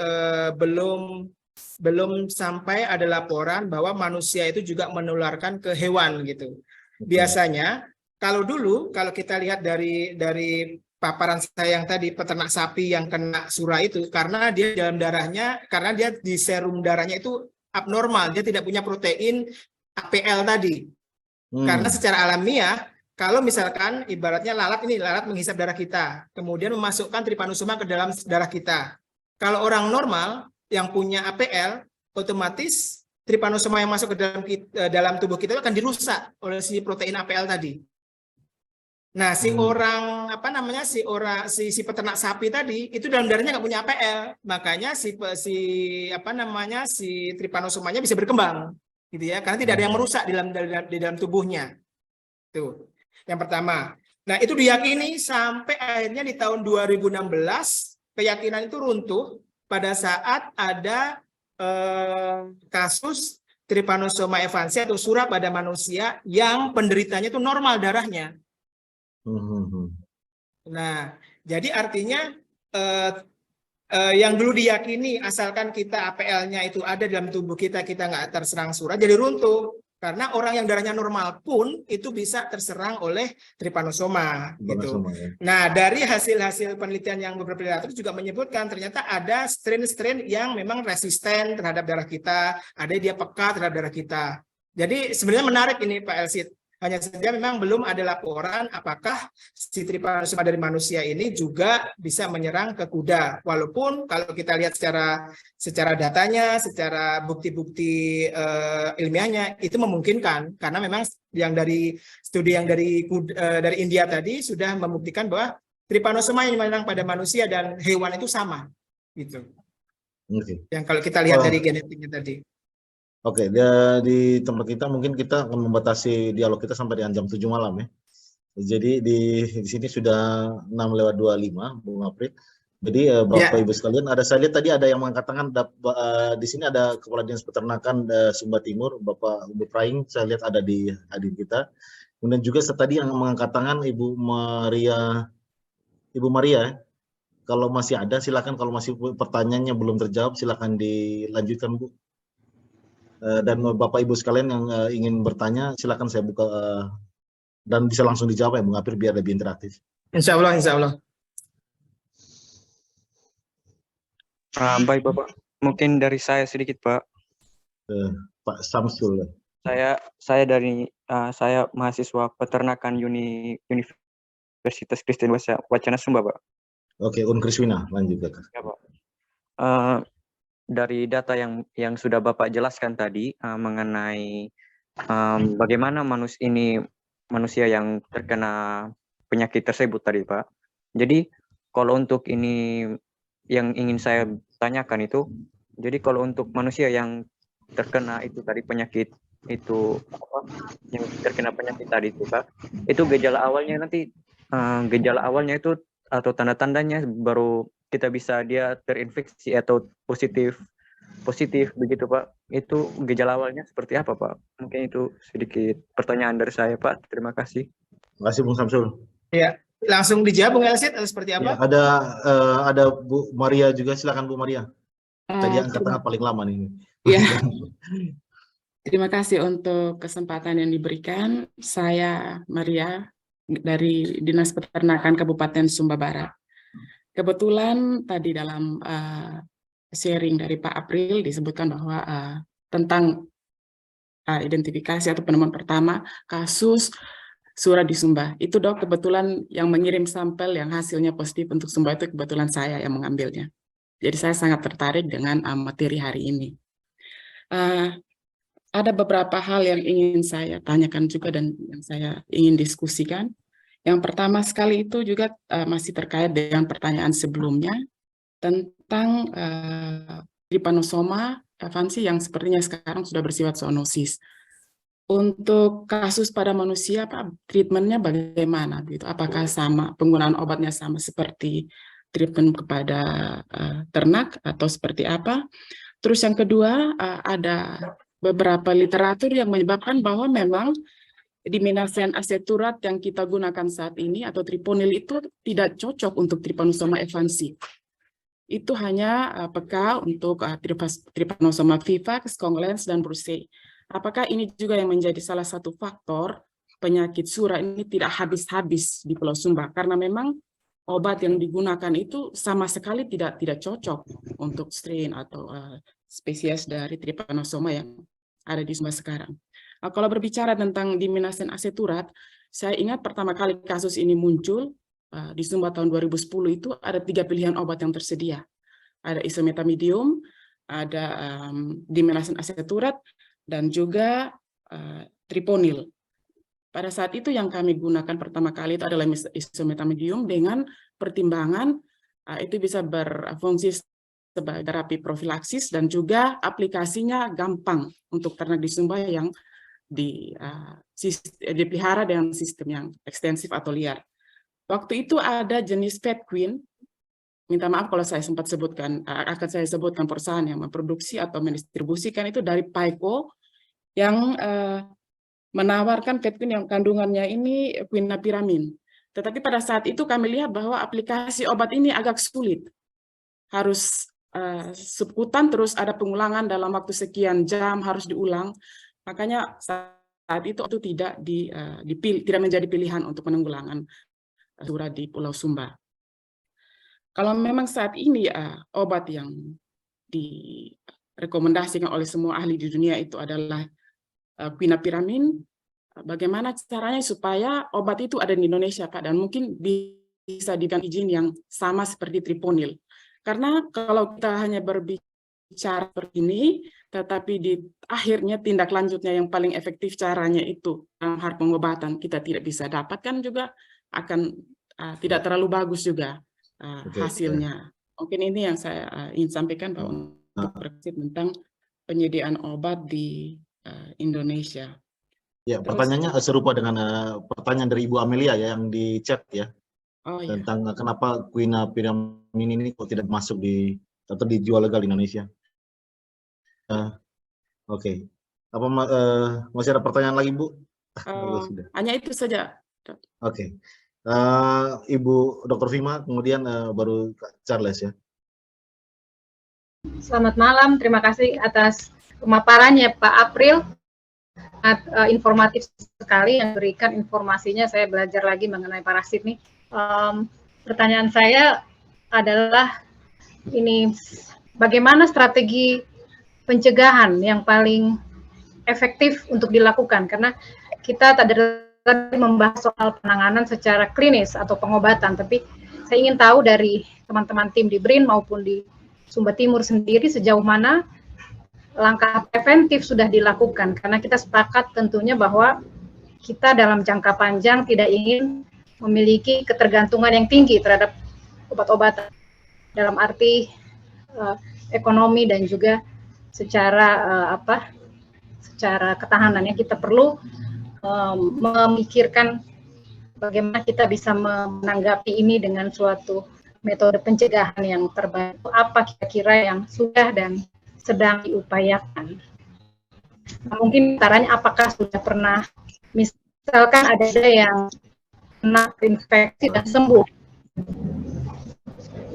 belum sampai ada laporan bahwa manusia itu juga menularkan ke hewan gitu. Biasanya kalau kita lihat dari paparan saya yang tadi, peternak sapi yang kena surah itu karena dia dalam darahnya, karena dia di serum darahnya itu abnormal, dia tidak punya protein APL tadi. Karena secara alamiah, kalau misalkan ibaratnya lalat menghisap darah kita, kemudian memasukkan Trypanosoma ke dalam darah kita. Kalau orang normal yang punya APL, otomatis trypanosoma yang masuk ke dalam tubuh kita itu akan dirusak oleh si protein APL tadi. Nah, si peternak sapi tadi itu dalam darahnya nggak punya APL, makanya si trypanosomanya bisa berkembang, gitu ya, karena tidak ada yang merusak di dalam tubuhnya. Tuh, yang pertama. Nah, itu diyakini sampai akhirnya di tahun 2016 keyakinan itu runtuh pada saat ada kasus Trypanosoma evansi atau sura pada manusia yang penderitanya itu normal darahnya. Nah, jadi artinya yang dulu diyakini asalkan kita APL-nya itu ada dalam tubuh kita nggak terserang sura, jadi runtuh. Karena orang yang darahnya normal pun itu bisa terserang oleh trypanosoma. Gitu. Nah, dari hasil-hasil penelitian yang beberapa literatur juga menyebutkan ternyata ada strain-strain yang memang resisten terhadap darah kita, ada dia peka terhadap darah kita. Jadi sebenarnya menarik ini Pak Elsit. Hanya saja memang belum ada laporan apakah si trypanosoma dari manusia ini juga bisa menyerang ke kuda. Walaupun kalau kita lihat secara datanya, secara bukti-bukti ilmiahnya itu memungkinkan, karena memang yang dari studi yang dari India tadi sudah membuktikan bahwa trypanosoma yang menyerang pada manusia dan hewan itu sama, gitu. Yang kalau kita lihat dari genetiknya tadi. Oke, di tempat kita mungkin kita akan membatasi dialog kita sampai dengan jam 7 malam ya. Jadi di sini sudah 6:25, Bung April. Jadi Bapak Ibu sekalian, saya lihat tadi ada yang mengatakan di sini ada Kepala Dinas Peternakan Sumba Timur, Bapak Ibu Praing, saya lihat ada di hadir kita. Kemudian juga tadi yang mengangkat tangan Ibu Maria. Kalau masih ada silakan, kalau masih pertanyaannya belum terjawab silakan dilanjutkan Bu. Dan Bapak Ibu sekalian yang ingin bertanya silakan saya buka dan bisa langsung dijawab ya Bung April biar lebih interaktif. Insya Allah, insya Allah. Baik Bapak, mungkin dari saya sedikit Pak. Pak Samsul. Saya mahasiswa peternakan Universitas Kristen Wacana Sumba Pak. Oke, Unkriswina lanjut Kak. Ya, Pak. Dari data yang sudah Bapak jelaskan tadi mengenai bagaimana manusia yang terkena penyakit tersebut tadi Pak. Jadi kalau untuk ini yang ingin saya tanyakan itu, jadi kalau untuk manusia yang terkena itu tadi penyakit itu yang terkena penyakit tadi itu Pak, itu gejala awalnya itu atau tanda-tandanya baru kita bisa dia terinfeksi atau positif begitu Pak. Itu gejala awalnya seperti apa Pak? Mungkin itu sedikit pertanyaan dari saya Pak. Terima kasih. Terima kasih Bung Samsul. Ya, langsung dijawab Bung Elsit atau seperti apa? Ya, ada Bu Maria juga, silakan Bu Maria. Tadi angkat tangan paling lama nih. Ya. Terima kasih untuk kesempatan yang diberikan. Saya Maria dari Dinas Peternakan Kabupaten Sumba Barat. Kebetulan tadi dalam sharing dari Pak April disebutkan bahwa tentang identifikasi atau penemuan pertama kasus Sura di Sumba. Itu Dok, kebetulan yang mengirim sampel yang hasilnya positif untuk Sumba itu kebetulan saya yang mengambilnya. Jadi saya sangat tertarik dengan materi hari ini. Ada beberapa hal yang ingin saya tanyakan juga dan yang saya ingin diskusikan. Yang pertama sekali itu juga masih terkait dengan pertanyaan sebelumnya tentang trypanosoma evansi yang sepertinya sekarang sudah bersifat zoonosis. Untuk kasus pada manusia, Pak, treatmentnya bagaimana? Gitu? Apakah sama, penggunaan obatnya sama seperti treatment kepada ternak atau seperti apa? Terus yang kedua, ada beberapa literatur yang menyebabkan bahwa memang diminasen aseturat yang kita gunakan saat ini atau triponil itu tidak cocok untuk trypanosoma evansi. Itu hanya peka untuk trypanosoma vivax, congolens, dan brucei. Apakah ini juga yang menjadi salah satu faktor penyakit sura ini tidak habis-habis di Pulau Sumba? Karena memang obat yang digunakan itu sama sekali tidak cocok untuk strain atau spesies dari trypanosoma yang ada di Sumba sekarang. Kalau berbicara tentang diminasen aseturat, saya ingat pertama kali kasus ini muncul di Sumba tahun 2010 itu ada 3 pilihan obat yang tersedia. Ada isometamidium, ada dimelasin aseturat, dan juga triponil. Pada saat itu yang kami gunakan pertama kali itu adalah isometamedium dengan pertimbangan itu bisa berfungsi sebagai terapi profilaksis dan juga aplikasinya gampang untuk ternak di Sumba yang dipelihara dengan sistem yang ekstensif atau liar. Waktu itu ada jenis Fat Queen, minta maaf kalau saya sempat sebutkan, akan saya sebutkan perusahaan yang memproduksi atau mendistribusikan itu dari Paiko yang menawarkan Fat Queen yang kandungannya ini quinapiramin. Tetapi pada saat itu kami lihat bahwa aplikasi obat ini agak sulit. Harus subkutan, terus ada pengulangan dalam waktu sekian jam, harus diulang. Makanya saat itu tidak tidak menjadi pilihan untuk penanggulangan Sura di Pulau Sumba. Kalau memang saat ini obat yang direkomendasikan oleh semua ahli di dunia itu adalah quinapiramin, bagaimana caranya supaya obat itu ada di Indonesia, Pak, dan mungkin bisa diberikan izin yang sama seperti triponil. Karena kalau kita hanya berbicara seperti ini, tetapi di akhirnya tindak lanjutnya yang paling efektif caranya itu dalam hal pengobatan kita tidak bisa dapatkan juga, akan tidak terlalu bagus juga hasilnya. Mungkin ini yang saya ingin sampaikan bahwa untuk tentang penyediaan obat di Indonesia. Ya, pertanyaannya serupa dengan pertanyaan dari Ibu Amelia ya yang di chat ya. Oh, iya. Tentang kenapa quinapiramin ini kok tidak masuk atau dijual legal di Indonesia. Oke. Apa masih ada pertanyaan lagi, Bu? Hanya itu saja. Oke. Ibu Dr. Vima, kemudian baru Kak Charles ya. Selamat malam, terima kasih atas pemaparannya Pak April. Sangat informatif sekali yang berikan informasinya. Saya belajar lagi mengenai parasit nih. Pertanyaan saya adalah ini, bagaimana strategi pencegahan yang paling efektif untuk dilakukan? Karena kita tadi membahas soal penanganan secara klinis atau pengobatan, tapi saya ingin tahu dari teman-teman tim di BRIN maupun di Sumba Timur sendiri sejauh mana langkah preventif sudah dilakukan, karena kita sepakat tentunya bahwa kita dalam jangka panjang tidak ingin memiliki ketergantungan yang tinggi terhadap obat-obatan dalam arti ekonomi dan juga secara secara ketahanannya. Kita perlu memikirkan bagaimana kita bisa menanggapi ini dengan suatu metode pencegahan yang terbaik. Apa kira-kira yang sudah dan sedang diupayakan. Nah, mungkin caranya apakah sudah pernah, misalkan ada yang kena infeksi dan sembuh.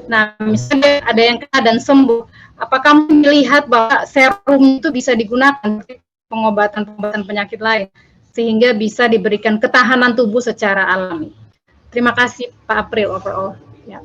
Nah, misalnya ada yang kena dan sembuh, apakah melihat bahwa serum itu bisa digunakan untuk pengobatan penyakit lain sehingga bisa diberikan ketahanan tubuh secara alami? Terima kasih Pak April overall. Ya.